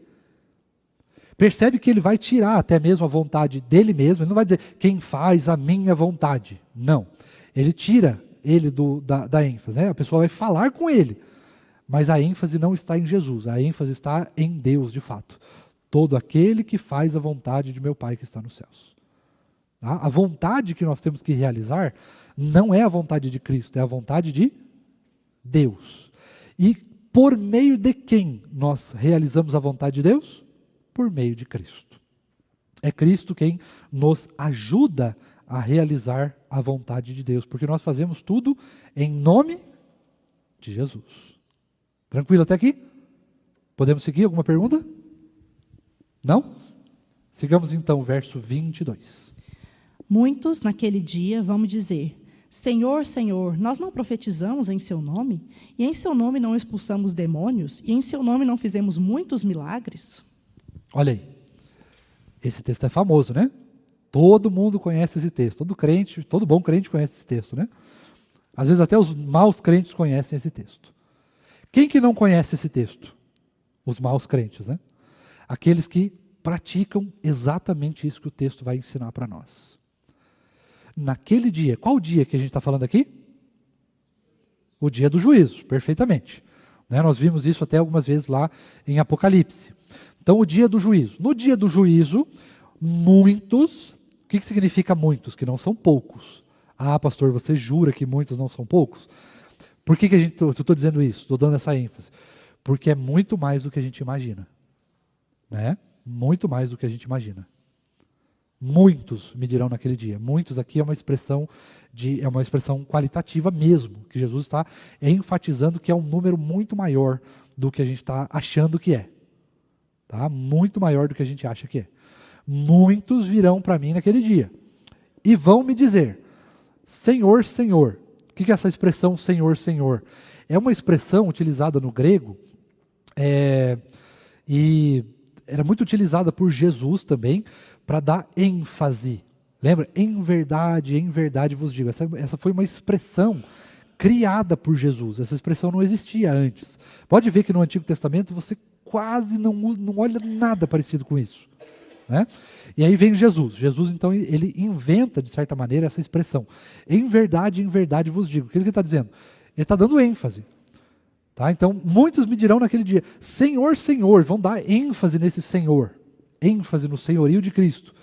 Speaker 1: Percebe que ele vai tirar até mesmo a vontade dele mesmo, ele não vai dizer quem faz a minha vontade. Não, ele tira ele da ênfase, né? A pessoa vai falar com ele, mas a ênfase não está em Jesus, a ênfase está em Deus de fato. Todo aquele que faz a vontade de meu Pai que está nos céus. Tá? A vontade que nós temos que realizar não é a vontade de Cristo, é a vontade de Deus. E por meio de quem nós realizamos a vontade de Deus? Por meio de Cristo. É Cristo quem nos ajuda a realizar a vontade de Deus, porque nós fazemos tudo em nome de Jesus. Tranquilo até aqui? Podemos seguir? Alguma pergunta? Não? Sigamos então o verso 22.
Speaker 2: Muitos naquele dia vão me dizer, Senhor, Senhor, nós não profetizamos em seu nome? E em seu nome não expulsamos demônios? E em seu nome não fizemos muitos milagres?
Speaker 1: Olha aí, esse texto é famoso, né? Todo mundo conhece esse texto, todo crente, todo bom crente conhece esse texto, né? Às vezes até os maus crentes conhecem esse texto. Quem que não conhece esse texto? Os maus crentes, né? Aqueles que praticam exatamente isso que o texto vai ensinar para nós. Naquele dia, qual dia que a gente está falando aqui? O dia do juízo, perfeitamente. Né? Nós vimos isso até algumas vezes lá em Apocalipse. Então, o dia do juízo. No dia do juízo, muitos, o que significa muitos? Que não são poucos. Ah, pastor, você jura que muitos não são poucos? Por que eu estou dizendo isso? Estou dando essa ênfase. Porque é muito mais do que a gente imagina. Né? Muito mais do que a gente imagina. Muitos me dirão naquele dia. Muitos aqui é uma expressão qualitativa mesmo, que Jesus está enfatizando que é um número muito maior do que a gente está achando que é. Tá? Muito maior do que a gente acha que é. Muitos virão para mim naquele dia e vão me dizer, Senhor, Senhor. O que é essa expressão Senhor, Senhor? É uma expressão utilizada no grego e era muito utilizada por Jesus também para dar ênfase. Lembra? Em verdade vos digo. Essa foi uma expressão criada por Jesus. Essa expressão não existia antes. Pode ver que no Antigo Testamento você quase não olha nada parecido com isso. Né? E aí vem Jesus. Jesus, então, ele inventa, de certa maneira, essa expressão. Em verdade vos digo. O que ele está dizendo? Ele está dando ênfase. Tá? Então, muitos me dirão naquele dia, Senhor, Senhor, vão dar ênfase nesse Senhor. Ênfase no senhorio de Cristo.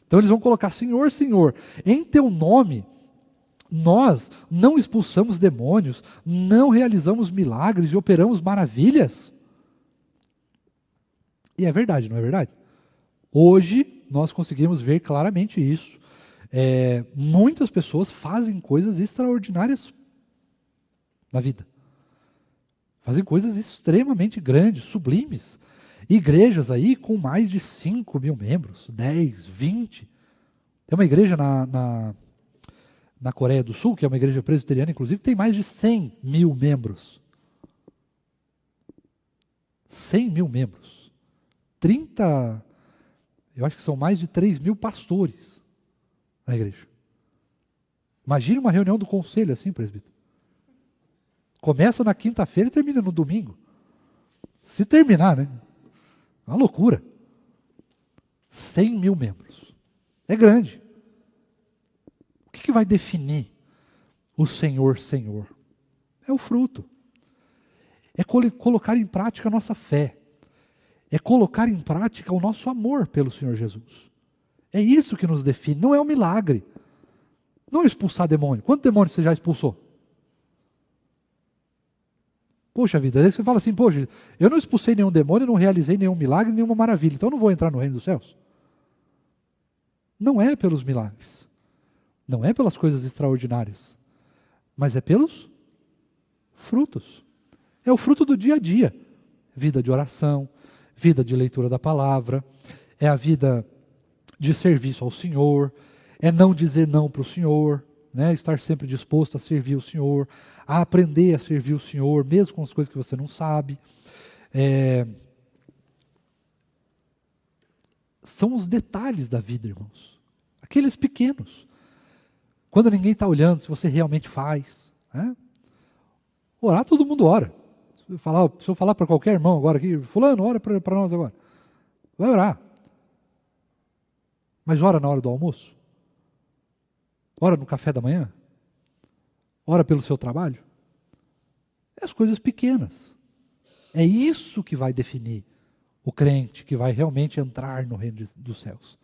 Speaker 1: Então, eles vão colocar, Senhor, Senhor, em teu nome, nós não expulsamos demônios, não realizamos milagres e operamos maravilhas. E é verdade, não é verdade? Hoje nós conseguimos ver claramente isso. Muitas pessoas fazem coisas extraordinárias na vida. Fazem coisas extremamente grandes, sublimes. Igrejas aí com mais de 5 mil membros, 10, 20. Tem uma igreja na Coreia do Sul, que é uma igreja presbiteriana, inclusive, que tem mais de 100 mil membros. 100 mil membros. Eu acho que são mais de 3 mil pastores na igreja. Imagine uma reunião do conselho assim, presbítero. Começa na quinta-feira e termina no domingo. Se terminar, né? Uma loucura. 100 mil membros. É grande. O que vai definir o Senhor, Senhor? É o fruto. É colocar em prática a nossa fé. É colocar em prática o nosso amor pelo Senhor Jesus. É isso que nos define, não é um milagre. Não é expulsar demônio. Quantos demônios você já expulsou? Poxa vida, aí você fala assim, poxa, eu não expulsei nenhum demônio, não realizei nenhum milagre, nenhuma maravilha, então eu não vou entrar no reino dos céus. Não é pelos milagres. Não é pelas coisas extraordinárias. Mas é pelos frutos. É o fruto do dia a dia. Vida de oração, vida de leitura da palavra, é a vida de serviço ao Senhor, é não dizer não para o Senhor, né? Estar sempre disposto a servir o Senhor, a aprender a servir o Senhor, mesmo com as coisas que você não sabe. São os detalhes da vida, irmãos. Aqueles pequenos. Quando ninguém está olhando, se você realmente faz. Né? Orar, todo mundo ora. Se eu falar para qualquer irmão agora aqui, fulano, ora para nós agora. Vai orar. Mas ora na hora do almoço? Ora no café da manhã? Ora pelo seu trabalho? É as coisas pequenas. É isso que vai definir o crente que vai realmente entrar no reino dos céus.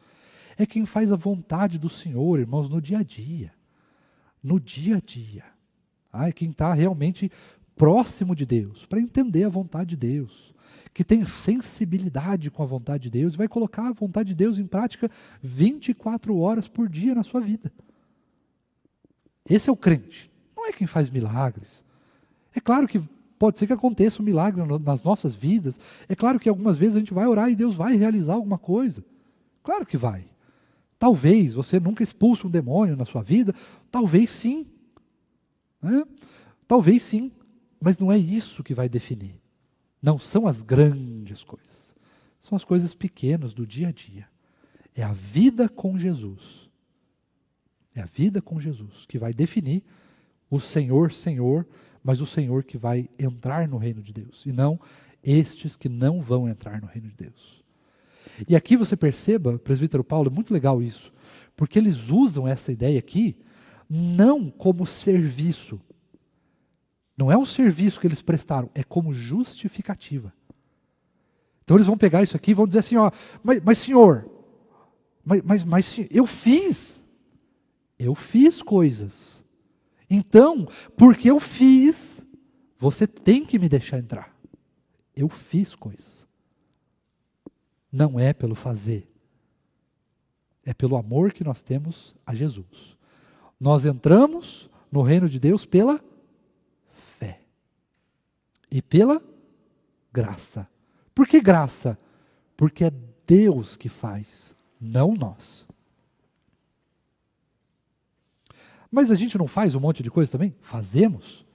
Speaker 1: É quem faz a vontade do Senhor, irmãos, no dia a dia. No dia a dia. É quem está realmente próximo de Deus, para entender a vontade de Deus, que tem sensibilidade com a vontade de Deus, e vai colocar a vontade de Deus em prática 24 horas por dia na sua vida. Esse é o crente. Não é quem faz milagres. É claro que pode ser que aconteça um milagre nas nossas vidas. É claro que algumas vezes a gente vai orar e Deus vai realizar alguma coisa. Claro que vai. Talvez você nunca expulse um demônio na sua vida. Talvez sim. Né? Talvez sim. Mas não é isso que vai definir. Não são as grandes coisas. São as coisas pequenas do dia a dia. É a vida com Jesus. É a vida com Jesus que vai definir o Senhor, Senhor, mas o Senhor que vai entrar no reino de Deus. E não estes que não vão entrar no reino de Deus. E aqui você perceba, presbítero Paulo, é muito legal isso, porque eles usam essa ideia aqui não como serviço. Não é um serviço que eles prestaram, é como justificativa. Então eles vão pegar isso aqui e vão dizer assim, ó, mas senhor, mas eu fiz coisas. Então, porque eu fiz, você tem que me deixar entrar. Eu fiz coisas. Não é pelo fazer. É pelo amor que nós temos a Jesus. Nós entramos no reino de Deus pela fé. E pela graça. Por que graça? Porque é Deus que faz, não nós. Mas a gente não faz um monte de coisa também? Fazemos.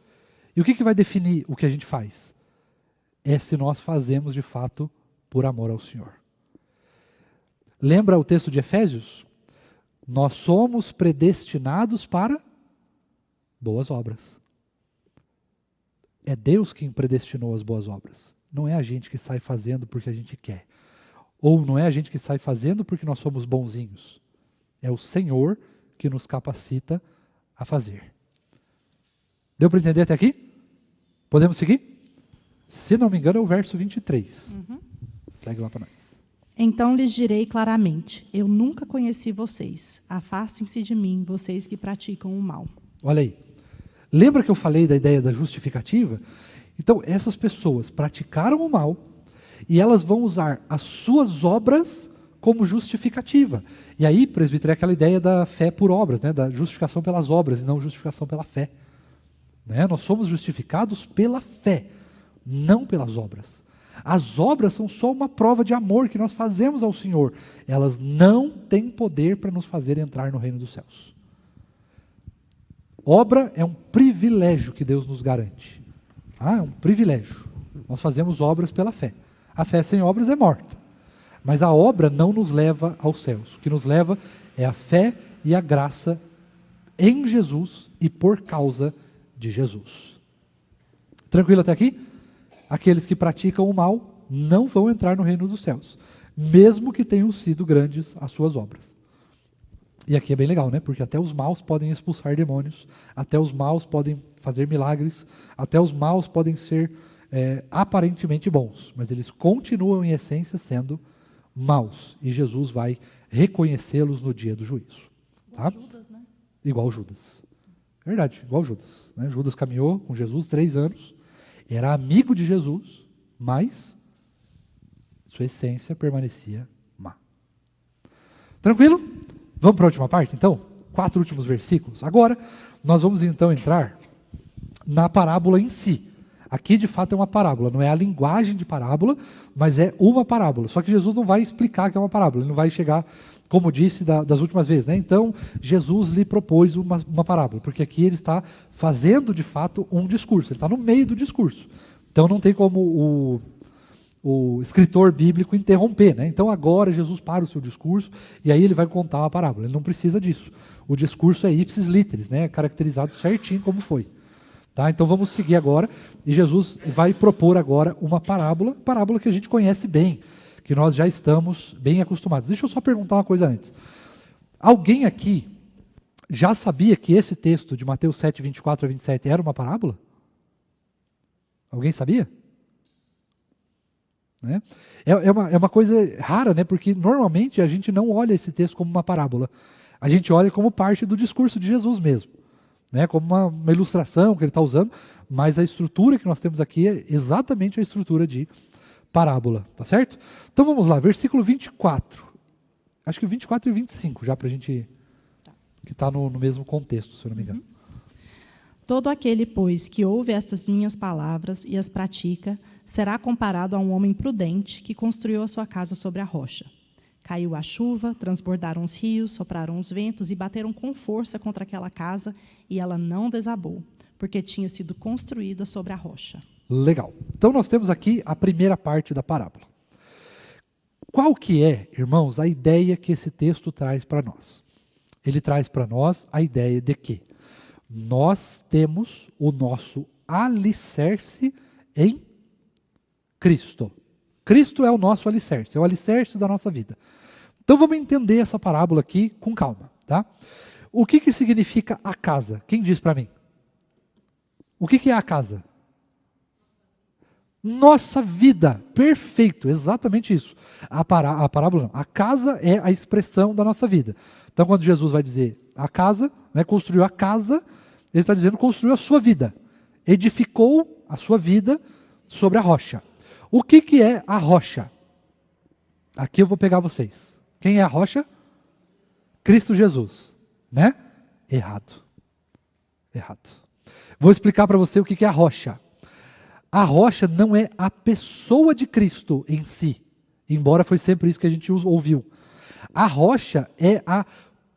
Speaker 1: E o que vai definir o que a gente faz? É se nós fazemos de fato por amor ao Senhor. Lembra o texto de Efésios? Nós somos predestinados para boas obras. É Deus quem predestinou as boas obras. Não é a gente que sai fazendo porque a gente quer. Ou não é a gente que sai fazendo porque nós somos bonzinhos. É o Senhor que nos capacita a fazer. Deu para entender até aqui? Podemos seguir? Se não me engano é o verso 23. Segue lá para nós.
Speaker 2: Então lhes direi claramente, eu nunca conheci vocês. Afastem-se de mim, vocês que praticam o mal.
Speaker 1: Olha aí. Lembra que eu falei da ideia da justificativa? Então, essas pessoas praticaram o mal e elas vão usar as suas obras como justificativa. E aí, presbítero, é aquela ideia da fé por obras, né? Da justificação pelas obras e não justificação pela fé. Né? Nós somos justificados pela fé, não pelas obras. As obras são só uma prova de amor que nós fazemos ao Senhor. Elas não têm poder para nos fazer entrar no reino dos céus. Obra é um privilégio que Deus nos garante. Ah, é um privilégio. Nós fazemos obras pela fé. A fé sem obras é morta. Mas a obra não nos leva aos céus. O que nos leva é a fé e a graça em Jesus e por causa de Jesus. Tranquilo até aqui? Aqueles que praticam o mal não vão entrar no reino dos céus, mesmo que tenham sido grandes as suas obras. E aqui é bem legal, né? Porque até os maus podem expulsar demônios, até os maus podem fazer milagres, até os maus podem ser aparentemente bons, mas eles continuam em essência sendo maus. E Jesus vai reconhecê-los no dia do juízo. Tá?
Speaker 2: Igual Judas, né?
Speaker 1: Igual Judas. Verdade, igual Judas. Né? Judas caminhou com Jesus 3 anos, era amigo de Jesus, mas sua essência permanecia má. Tranquilo? Vamos para a última parte, então? 4 últimos versículos. Agora, nós vamos então entrar na parábola em si. Aqui, de fato, é uma parábola. Não é a linguagem de parábola, mas é uma parábola. Só que Jesus não vai explicar que é uma parábola. Ele não vai chegar, como disse das últimas vezes, né? Então, Jesus lhe propôs uma parábola. Porque aqui ele está fazendo, de fato, um discurso. Ele está no meio do discurso. Então, não tem como o escritor bíblico interromper, né? Então agora Jesus para o seu discurso e aí ele vai contar uma parábola. Ele não precisa disso. O discurso é ipsis literis, né? Caracterizado certinho como foi. Tá? Então vamos seguir agora e Jesus vai propor agora uma parábola que a gente conhece bem, que nós já estamos bem acostumados. Deixa eu só perguntar uma coisa antes. Alguém aqui já sabia que esse texto de Mateus 7, 24 a 27 era uma parábola? Alguém sabia? Né? É uma coisa rara, né? Porque normalmente a gente não olha esse texto como uma parábola. A gente olha como parte do discurso de Jesus mesmo, né? Como uma ilustração que ele está usando, mas a estrutura que nós temos aqui é exatamente a estrutura de parábola, tá certo? Então vamos lá, versículo 24. Acho que 24 e 25, já para a gente... que está no mesmo contexto, se eu não me engano.
Speaker 2: Todo aquele, pois, que ouve estas minhas palavras e as pratica, será comparado a um homem prudente que construiu a sua casa sobre a rocha. Caiu a chuva, transbordaram os rios, sopraram os ventos e bateram com força contra aquela casa, e ela não desabou, porque tinha sido construída sobre a rocha.
Speaker 1: Legal. Então nós temos aqui a primeira parte da parábola. Qual que é, irmãos, a ideia que esse texto traz para nós? Ele traz para nós a ideia de que nós temos o nosso alicerce em Cristo. Cristo é o nosso alicerce, é o alicerce da nossa vida. Então vamos entender essa parábola aqui com calma, tá? O que significa a casa? Quem diz para mim? O que é a casa? Nossa vida, perfeito, exatamente isso. A parábola não, a casa é a expressão da nossa vida. Então quando Jesus vai dizer a casa, né, construiu a casa, ele está dizendo construiu a sua vida, edificou a sua vida sobre a rocha. O que é a rocha? Aqui eu vou pegar vocês. Quem é a rocha? Cristo Jesus, né? Errado. Vou explicar para você o que é a rocha. A rocha não é a pessoa de Cristo em si, embora foi sempre isso que a gente ouviu. A rocha é a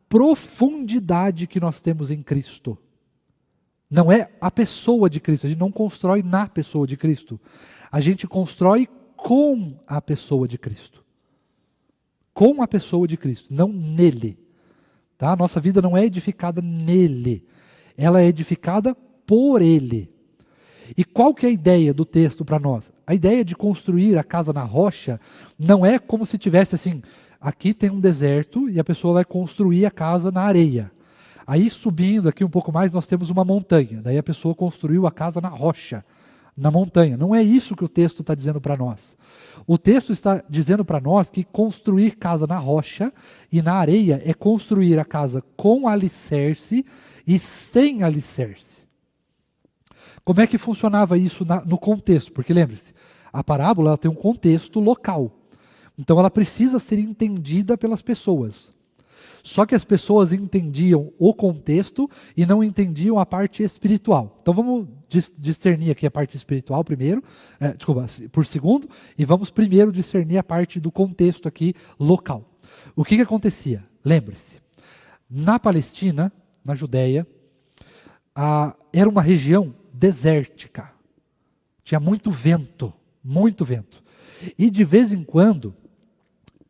Speaker 1: profundidade que nós temos em Cristo. Não é a pessoa de Cristo, a gente não constrói na pessoa de Cristo. A gente constrói com a pessoa de Cristo. Com a pessoa de Cristo, não nele. Tá? A nossa vida não é edificada nele, ela é edificada por ele. E qual que é a ideia do texto para nós? A ideia de construir a casa na rocha não é como se tivesse assim, aqui tem um deserto e a pessoa vai construir a casa na areia. Aí subindo aqui um pouco mais nós temos uma montanha, daí a pessoa construiu a casa na rocha, na montanha. Não é isso que o texto está dizendo para nós. O texto está dizendo para nós que construir casa na rocha e na areia é construir a casa com alicerce e sem alicerce. Como é que funcionava isso no contexto? Porque lembre-se, A parábola ela tem um contexto local. Então ela precisa ser entendida pelas pessoas. Só que as pessoas entendiam o contexto e não entendiam a parte espiritual. Então vamos discernir aqui a parte espiritual primeiro, por segundo, e vamos primeiro discernir a parte do contexto aqui local. O que acontecia? Lembre-se, na Palestina, na Judéia, era uma região desértica. Tinha muito vento, muito vento. E de vez em quando,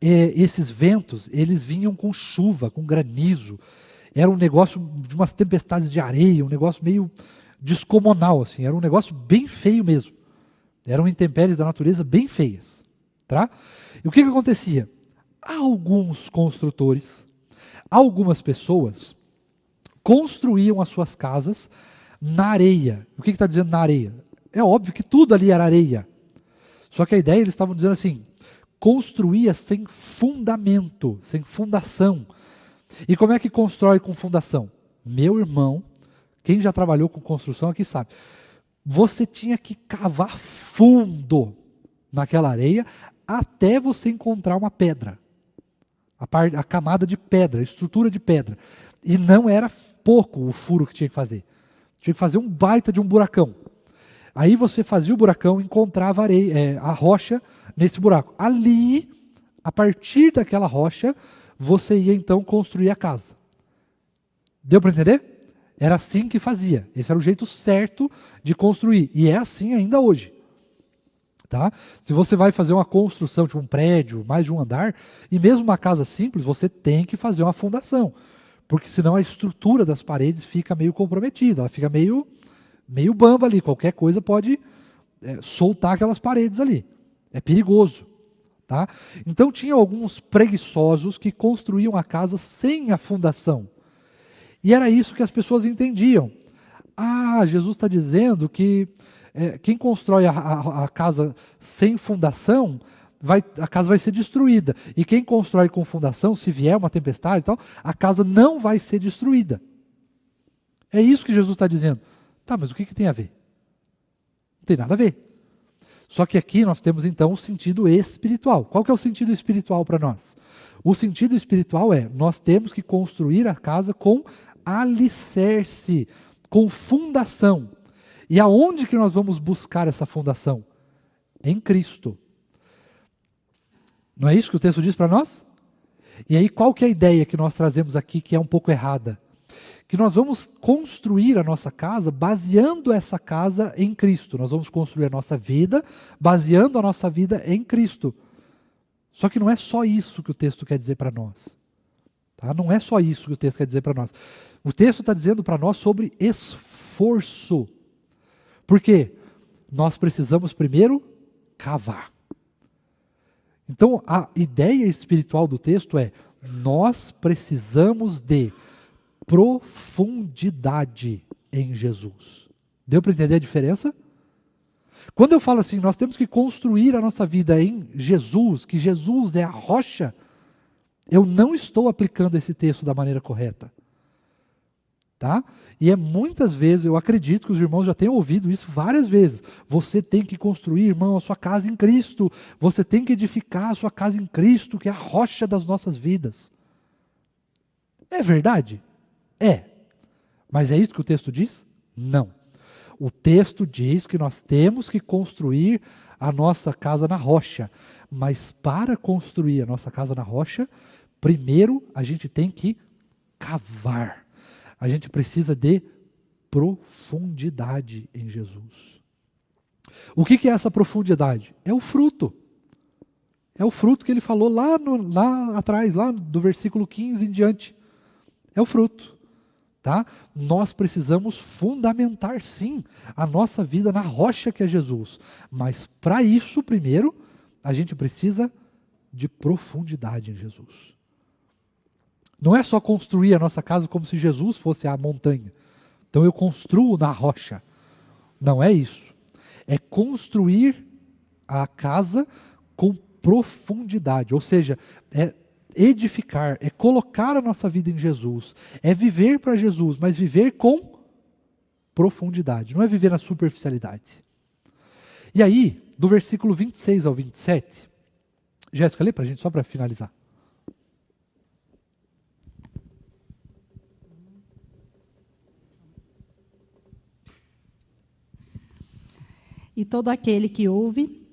Speaker 1: esses ventos, eles vinham com chuva, com granizo. Era um negócio de umas tempestades de areia, um negócio meio descomunal, assim. Era um negócio bem feio mesmo. Eram intempéries da natureza bem feias. Tá? E o que acontecia? Alguns construtores, algumas pessoas, construíam as suas casas na areia. O que está dizendo na areia? É óbvio que tudo ali era areia. Só que a ideia, eles estavam dizendo assim, construía sem fundamento, sem fundação. E como é que constrói com fundação? Meu irmão, quem já trabalhou com construção aqui sabe, você tinha que cavar fundo naquela areia até você encontrar uma pedra. A camada de pedra, a estrutura de pedra. E não era pouco o furo que tinha que fazer. Tinha que fazer um baita de um buracão. Aí você fazia o buracão, encontrava a rocha nesse buraco. Ali, a partir daquela rocha, você ia então construir a casa. Deu para entender? Era assim que fazia. Esse era o jeito certo de construir. E é assim ainda hoje. Tá? Se você vai fazer uma construção, tipo um prédio, mais de um andar, e mesmo uma casa simples, você tem que fazer uma fundação. Porque senão a estrutura das paredes fica meio comprometida, ela fica meio bamba ali, qualquer coisa pode soltar aquelas paredes ali. É perigoso. Tá? Então tinha alguns preguiçosos que construíam a casa sem a fundação. E era isso que as pessoas entendiam. Jesus está dizendo que quem constrói a casa sem fundação, a casa vai ser destruída. E quem constrói com fundação, se vier uma tempestade e tal, a casa não vai ser destruída. É isso que Jesus está dizendo. Tá, mas o que tem a ver? Não tem nada a ver. Só que aqui nós temos então o sentido espiritual. Qual que é o sentido espiritual para nós? O sentido espiritual nós temos que construir a casa com alicerce, com fundação. E aonde que nós vamos buscar essa fundação? Em Cristo. Não é isso que o texto diz para nós? E aí qual que é a ideia que nós trazemos aqui que é um pouco errada? Que nós vamos construir a nossa casa baseando essa casa em Cristo. Nós vamos construir a nossa vida baseando a nossa vida em Cristo. Só que não é só isso que o texto quer dizer para nós. Tá? Não é só isso que o texto quer dizer para nós. O texto está dizendo para nós sobre esforço. Por quê? Nós precisamos primeiro cavar. Então, a ideia espiritual do texto nós precisamos de profundidade em Jesus. Deu para entender a diferença? Quando eu falo assim, nós temos que construir a nossa vida em Jesus, que Jesus é a rocha, eu não estou aplicando esse texto da maneira correta. Tá? E muitas vezes, eu acredito que os irmãos já tenham ouvido isso várias vezes. Você tem que construir, irmão, a sua casa em Cristo. Você tem que edificar a sua casa em Cristo, que é a rocha das nossas vidas. É verdade? É. Mas é isso que o texto diz? Não. O texto diz que nós temos que construir a nossa casa na rocha. Mas para construir a nossa casa na rocha, primeiro a gente tem que cavar. A gente precisa de profundidade em Jesus. O que é essa profundidade? É o fruto. É o fruto que ele falou lá atrás, lá do versículo 15 em diante. É o fruto. Tá? Nós precisamos fundamentar, sim, a nossa vida na rocha que é Jesus. Mas para isso, primeiro, a gente precisa de profundidade em Jesus. Não é só construir a nossa casa como se Jesus fosse a montanha. Então eu construo na rocha. Não é isso. É construir a casa com profundidade. Ou seja, é edificar, é colocar a nossa vida em Jesus. É viver para Jesus, mas viver com profundidade. Não é viver na superficialidade. E aí, do versículo 26 ao 27. Jéssica, lê para a gente, só para finalizar.
Speaker 2: E todo aquele que ouve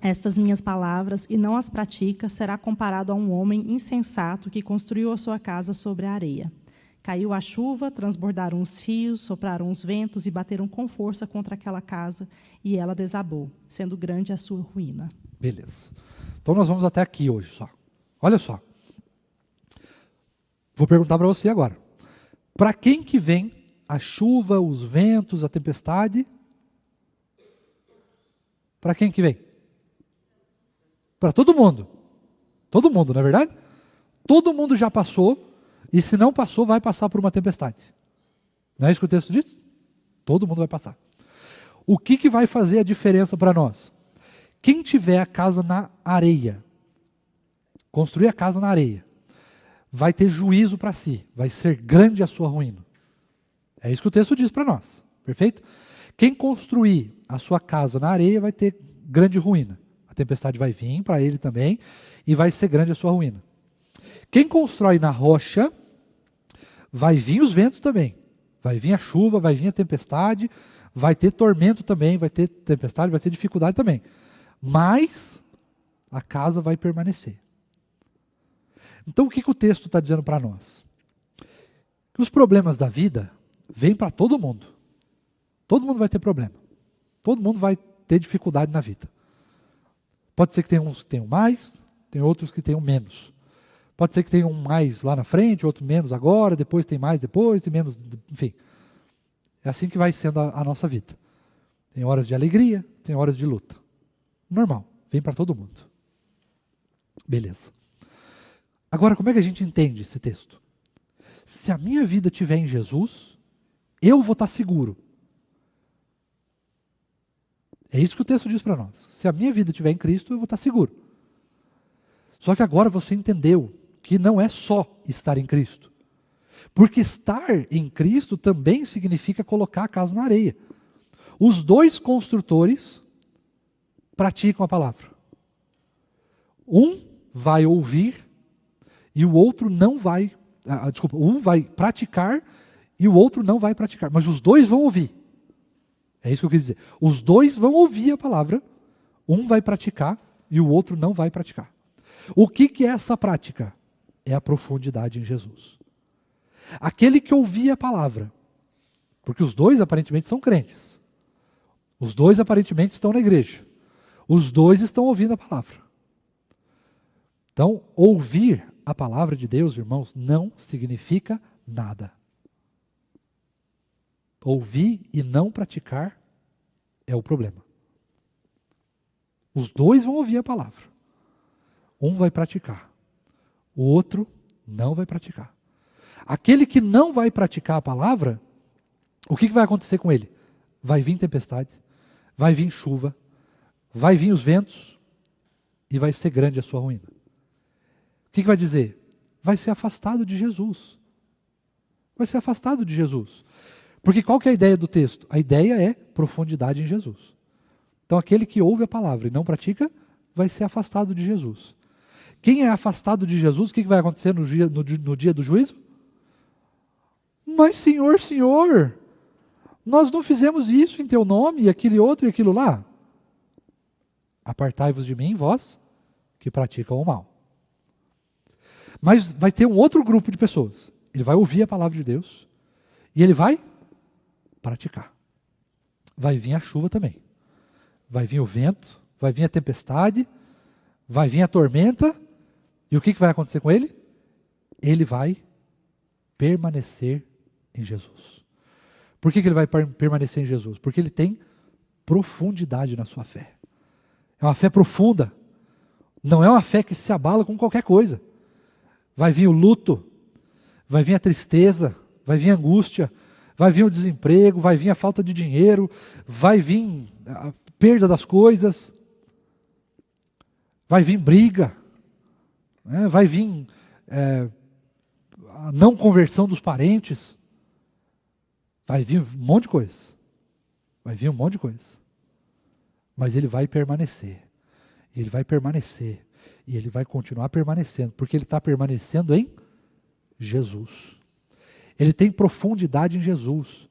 Speaker 2: estas minhas palavras e não as pratica será comparado a um homem insensato que construiu a sua casa sobre a areia. Caiu a chuva, transbordaram os rios, sopraram os ventos e bateram com força contra aquela casa, e ela desabou, sendo grande a sua ruína.
Speaker 1: Beleza. Então nós vamos até aqui hoje só. Olha só. Vou perguntar para você agora. Para quem que vem a chuva, os ventos, a tempestade? Para quem que vem? Para todo mundo. Todo mundo, não é verdade? Todo mundo já passou, e se não passou, vai passar por uma tempestade. Não é isso que o texto diz? Todo mundo vai passar. O que vai fazer a diferença para nós? Quem tiver a casa na areia, construir a casa na areia, vai ter juízo para si, vai ser grande a sua ruína. É isso que o texto diz para nós, perfeito? Quem construir a sua casa na areia vai ter grande ruína. A tempestade vai vir para ele também e vai ser grande a sua ruína. Quem constrói na rocha, vai vir os ventos também. Vai vir a chuva, vai vir a tempestade, vai ter tormento também, vai ter tempestade, vai ter dificuldade também. Mas a casa vai permanecer. Então o que o texto está dizendo para nós? Que os problemas da vida vêm para todo mundo. Todo mundo vai ter problema. Todo mundo vai ter dificuldade na vida. Pode ser que tenha uns que tenham mais, tem outros que tenham menos. Pode ser que tenha um mais lá na frente, outro menos agora, depois tem mais depois, tem menos, enfim. É assim que vai sendo a nossa vida. Tem horas de alegria, tem horas de luta. Normal, vem para todo mundo. Beleza. Agora, como é que a gente entende esse texto? Se a minha vida estiver em Jesus, eu vou estar seguro. É isso que o texto diz para nós. Se a minha vida estiver em Cristo, eu vou estar seguro. Só que agora você entendeu que não é só estar em Cristo. Porque estar em Cristo também significa colocar a casa na areia. Os dois construtores praticam a palavra. Um vai ouvir e o outro não vai. Um vai praticar e o outro não vai praticar. Mas os dois vão ouvir. É isso que eu quis dizer. Os dois vão ouvir a palavra. Um vai praticar e o outro não vai praticar. O que é essa prática? É a profundidade em Jesus. Aquele que ouvia a palavra, porque os dois aparentemente são crentes. Os dois aparentemente estão na igreja. Os dois estão ouvindo a palavra. Então, ouvir a palavra de Deus, irmãos, não significa nada. Ouvir e não praticar é o problema. Os dois vão ouvir a palavra. Um vai praticar. O outro não vai praticar. Aquele que não vai praticar a palavra, o que vai acontecer com ele? Vai vir tempestade, vai vir chuva, vai vir os ventos e vai ser grande a sua ruína. O que vai dizer? Vai ser afastado de Jesus. Vai ser afastado de Jesus. Porque qual que é a ideia do texto? A ideia é profundidade em Jesus. Então aquele que ouve a palavra e não pratica, vai ser afastado de Jesus. Quem é afastado de Jesus, o que vai acontecer no dia do juízo? Mas Senhor, Senhor, nós não fizemos isso em teu nome, e aquele outro e aquilo lá. Apartai-vos de mim, vós que praticam o mal. Mas vai ter um outro grupo de pessoas. Ele vai ouvir a palavra de Deus e ele vai praticar. Vai vir a chuva também. Vai vir o vento, vai vir a tempestade, vai vir a tormenta. E o que vai acontecer com ele? Ele vai permanecer em Jesus. Por que ele vai permanecer em Jesus? Porque ele tem profundidade na sua fé. É uma fé profunda. Não é uma fé que se abala com qualquer coisa. Vai vir o luto, vai vir a tristeza, vai vir a angústia, vai vir o desemprego, vai vir a falta de dinheiro, vai vir a perda das coisas, vai vir briga, né? Vai vir a não conversão dos parentes, vai vir um monte de coisa. Vai vir um monte de coisa. Mas ele vai permanecer. E ele vai permanecer. E ele vai continuar permanecendo. Porque ele está permanecendo em Jesus. Ele tem profundidade em Jesus.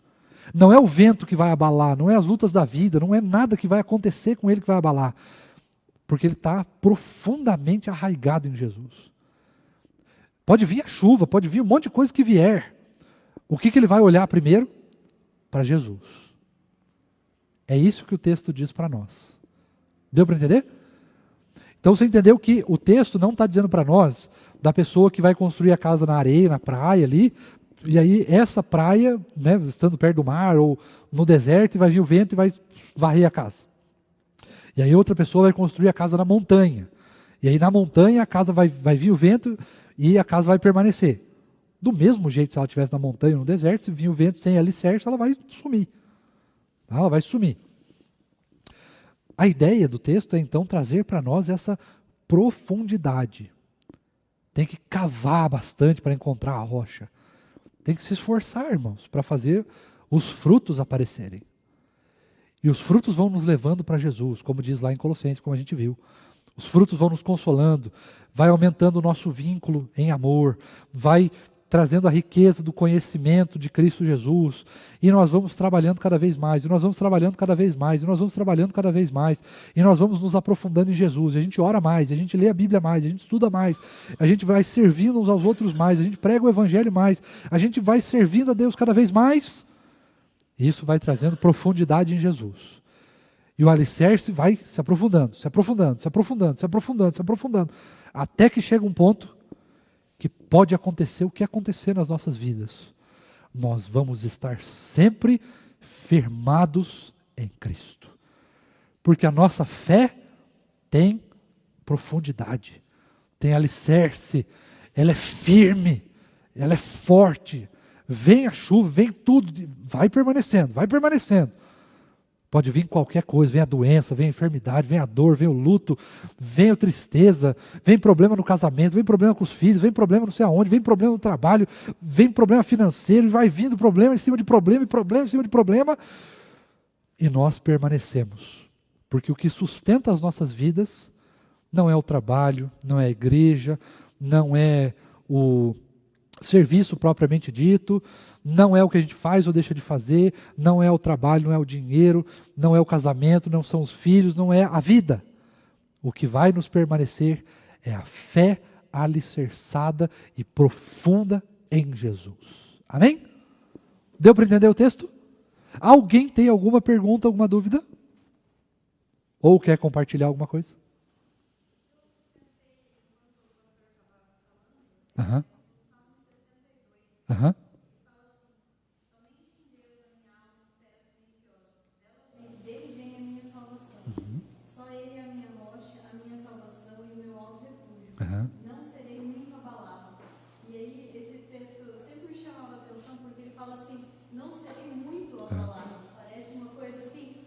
Speaker 1: Não é o vento que vai abalar, não é as lutas da vida, não é nada que vai acontecer com ele que vai abalar. Porque ele está profundamente arraigado em Jesus. Pode vir a chuva, pode vir um monte de coisa que vier. O que ele vai olhar primeiro? Para Jesus. É isso que o texto diz para nós. Deu para entender? Então você entendeu que o texto não está dizendo para nós da pessoa que vai construir a casa na areia, na praia ali, e aí essa praia, né, estando perto do mar ou no deserto, e vai vir o vento e vai varrer a casa. E aí outra pessoa vai construir a casa na montanha. E aí na montanha a casa vai vir o vento e a casa vai permanecer. Do mesmo jeito, se ela estivesse na montanha ou no deserto, se vir o vento sem alicerce, ela vai sumir. Ela vai sumir. A ideia do texto é então trazer para nós essa profundidade. Tem que cavar bastante para encontrar a rocha. Tem que se esforçar, irmãos, para fazer os frutos aparecerem. E os frutos vão nos levando para Jesus, como diz lá em Colossenses, como a gente viu. Os frutos vão nos consolando, vai aumentando o nosso vínculo em amor, vai trazendo a riqueza do conhecimento de Cristo Jesus, e nós vamos trabalhando cada vez mais, e nós vamos trabalhando cada vez mais, e nós vamos trabalhando cada vez mais, e nós vamos nos aprofundando em Jesus, e a gente ora mais, a gente lê a Bíblia mais, a gente estuda mais, a gente vai servindo uns aos outros mais, a gente prega o Evangelho mais, a gente vai servindo a Deus cada vez mais, e isso vai trazendo profundidade em Jesus. E o alicerce vai se aprofundando, se aprofundando, se aprofundando, se aprofundando, se aprofundando, até que chega um ponto que pode acontecer o que acontecer nas nossas vidas. Nós vamos estar sempre firmados em Cristo. Porque a nossa fé tem profundidade, tem alicerce, ela é firme, ela é forte. Vem a chuva, vem tudo, vai permanecendo, vai permanecendo. Pode vir qualquer coisa, vem a doença, vem a enfermidade, vem a dor, vem o luto, vem a tristeza, vem problema no casamento, vem problema com os filhos, vem problema não sei aonde, vem problema no trabalho, vem problema financeiro, vai vindo problema em cima de problema, e problema em cima de problema, e nós permanecemos. Porque o que sustenta as nossas vidas não é o trabalho, não é a igreja, não é o serviço propriamente dito, não é o que a gente faz ou deixa de fazer, não é o trabalho, não é o dinheiro, não é o casamento, não são os filhos, não é a vida. O que vai nos permanecer é a fé alicerçada e profunda em Jesus. Amém? Deu para entender o texto? Alguém tem alguma pergunta, alguma dúvida? Ou quer compartilhar alguma coisa? Aham. Aham.
Speaker 3: Dele vem a minha salvação. Só ele é a minha rocha, a minha salvação e o meu alto refúgio.
Speaker 1: Aham.
Speaker 3: Não serei muito abalado. E aí, esse texto sempre me chamava a atenção porque ele fala assim: não serei muito abalado. Parece uma coisa assim.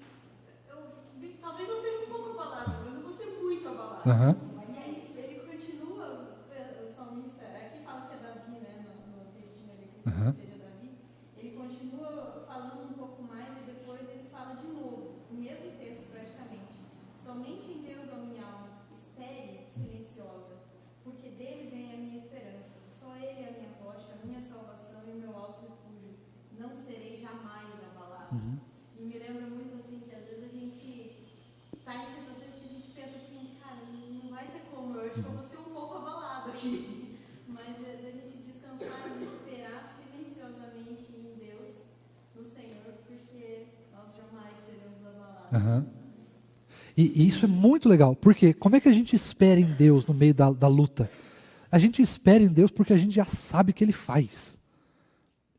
Speaker 3: Talvez eu seja um pouco abalado, mas eu não vou ser muito abalado.
Speaker 1: Aham.
Speaker 3: E aí, ele continua, o salmista, aqui fala que é Davi, né? No textinho ali que
Speaker 1: Aham.
Speaker 3: seja Davi. Ele continua falando um pouco mais e depois ele fala de novo, o mesmo texto praticamente. Somente em Deus, ó minha alma, espere silenciosa, porque dele vem a minha esperança. Só ele é a minha rocha, a minha salvação e o meu alto refúgio. Não serei jamais abalado. E me lembra muito assim que às vezes a gente está em situações que a gente pensa assim, cara, não vai ter como, eu acho que eu vou ser um pouco abalado aqui. Mas é da gente descansar e esperar silenciosamente em Deus, no Senhor, porque nós jamais seremos abalados.
Speaker 1: Aham. E isso é muito legal, porque como é que a gente espera em Deus no meio da luta? A gente espera em Deus porque a gente já sabe que Ele faz.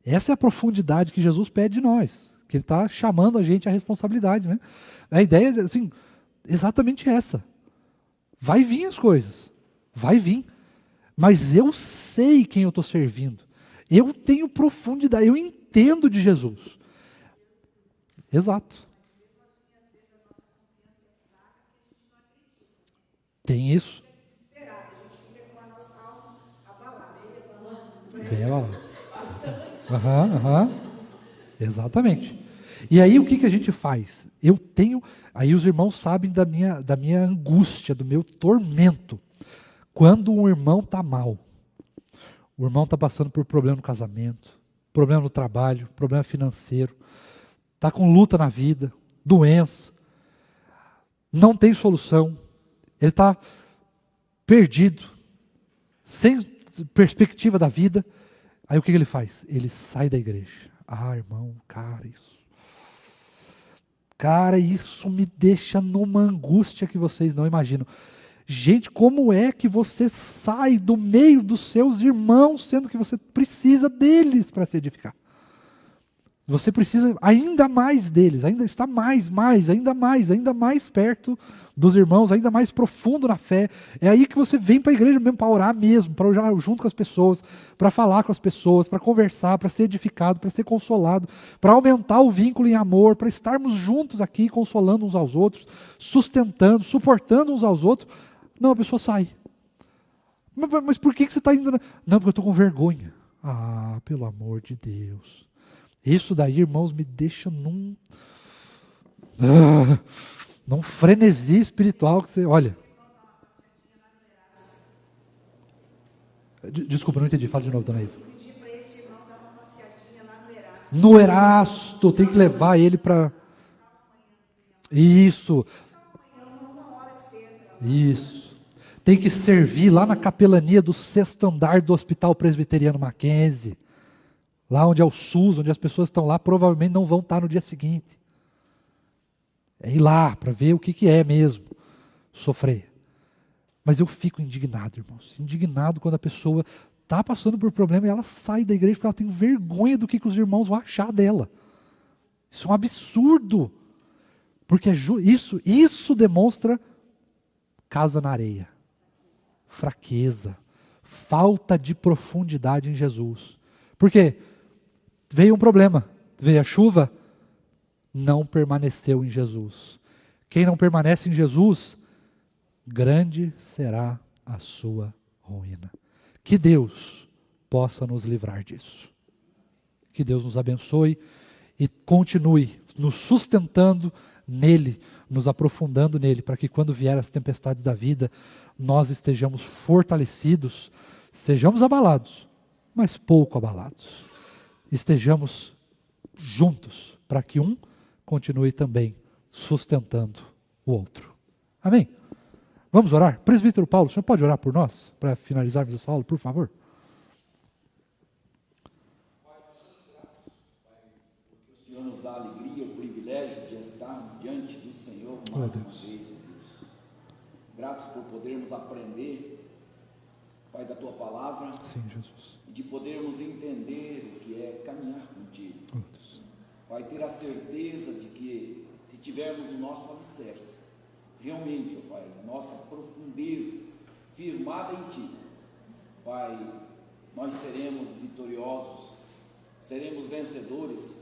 Speaker 1: Essa é a profundidade que Jesus pede de nós, que Ele está chamando a gente à responsabilidade, né? A ideia é assim, exatamente essa. Vai vir as coisas, vai vir, mas eu sei quem eu estou servindo, eu tenho profundidade, eu entendo de Jesus. Exato. Tem isso. Bem abalado. Aham, aham. Exatamente. E aí o que a gente faz? Aí os irmãos sabem da minha angústia, do meu tormento. Quando um irmão está mal, o irmão está passando por problema no casamento, problema no trabalho, problema financeiro, está com luta na vida, doença, não tem solução, ele está perdido, sem perspectiva da vida. Aí o que ele faz? Ele sai da igreja. Ah, irmão, cara, isso me deixa numa angústia que vocês não imaginam. Gente, como é que você sai do meio dos seus irmãos, sendo que você precisa deles para se edificar? Você precisa ainda mais deles, ainda está ainda mais perto dos irmãos, ainda mais profundo na fé. É aí que você vem para a igreja mesmo, para orar mesmo, para orar junto com as pessoas, para falar com as pessoas, para conversar, para ser edificado, para ser consolado, para aumentar o vínculo em amor, para estarmos juntos aqui, consolando uns aos outros, sustentando, suportando uns aos outros. Não, a pessoa sai. Mas por que você está indo? Não, porque eu estou com vergonha. Ah, pelo amor de Deus. Isso daí, irmãos, me deixa num frenesi espiritual que você, olha. Desculpa, não entendi. Fala de novo, dona Iva.
Speaker 4: Pedir para esse irmão dar uma passeadinha lá no Erasto.
Speaker 1: No Erasto, tem que levar ele para... Isso. Isso. Tem que servir lá na capelania do 6º andar do Hospital Presbiteriano Mackenzie. Lá onde é o SUS, onde as pessoas estão lá, provavelmente não vão estar no dia seguinte. É ir lá para ver o que é mesmo sofrer. Mas eu fico indignado, irmãos. Indignado quando a pessoa está passando por problema e ela sai da igreja porque ela tem vergonha do que os irmãos vão achar dela. Isso é um absurdo. Porque isso demonstra casa na areia. Fraqueza. Falta de profundidade em Jesus. Por quê? Veio um problema, veio a chuva, não permaneceu em Jesus. Quem não permanece em Jesus, grande será a sua ruína. Que Deus possa nos livrar disso. Que Deus nos abençoe e continue nos sustentando nele, nos aprofundando nele, para que quando vier as tempestades da vida, nós estejamos fortalecidos, sejamos abalados, mas pouco abalados. Estejamos juntos, para que um continue também sustentando o outro. Amém? Vamos orar? Presbítero Paulo, o senhor pode orar por nós, para finalizarmos essa aula, por favor?
Speaker 5: Pai, nós somos gratos, Pai, porque o Senhor nos dá a alegria, o privilégio de estarmos diante do Senhor mais uma vez, ó Deus. Gratos por podermos aprender, Pai, da Tua Palavra.
Speaker 1: Sim, Jesus.
Speaker 5: E de podermos entender o que é caminhar contigo. Pai, ter a certeza de que se tivermos o nosso alicerce, realmente, ó Pai, a nossa profundeza firmada em Ti, Pai, nós seremos vitoriosos, seremos vencedores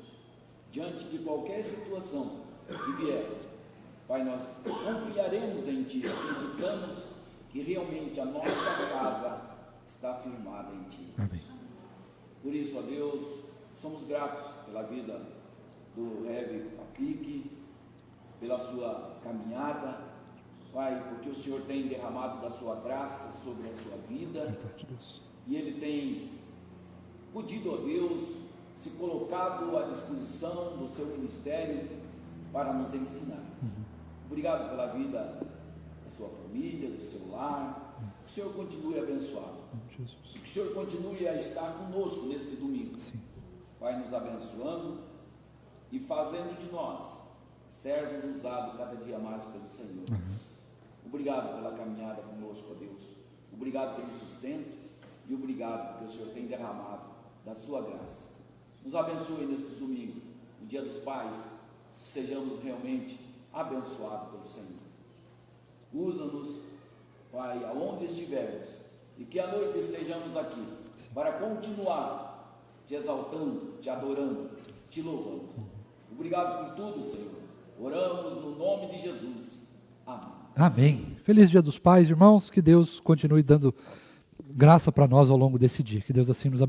Speaker 5: diante de qualquer situação que vier. Pai, nós confiaremos em Ti, acreditamos que realmente a nossa casa está firmada em Ti.
Speaker 1: Amém.
Speaker 5: Por isso, ó Deus, somos gratos pela vida do Rev Patrick, pela sua caminhada, Pai, porque o Senhor tem derramado da sua graça sobre a sua vida, e Ele tem podido, ó Deus, se colocado à disposição do seu ministério para nos ensinar. Obrigado pela vida da sua família, do seu lar. Que o Senhor continue abençoado. Que o Senhor continue a estar conosco neste domingo.
Speaker 1: Sim.
Speaker 5: Vai nos abençoando e fazendo de nós servos usados cada dia mais pelo Senhor. Obrigado pela caminhada conosco, ó Deus. Obrigado pelo sustento e obrigado porque o Senhor tem derramado da sua graça. Nos abençoe neste domingo, no Dia dos Pais, que sejamos realmente abençoados pelo Senhor. Usa-nos, Pai, aonde estivermos, e que à noite estejamos aqui para continuar te exaltando, te adorando, te louvando. Obrigado por tudo, Senhor. Oramos no nome de Jesus. Amém.
Speaker 1: Amém. Feliz Dia dos Pais, irmãos. Que Deus continue dando graça para nós ao longo desse dia. Que Deus assim nos abençoe.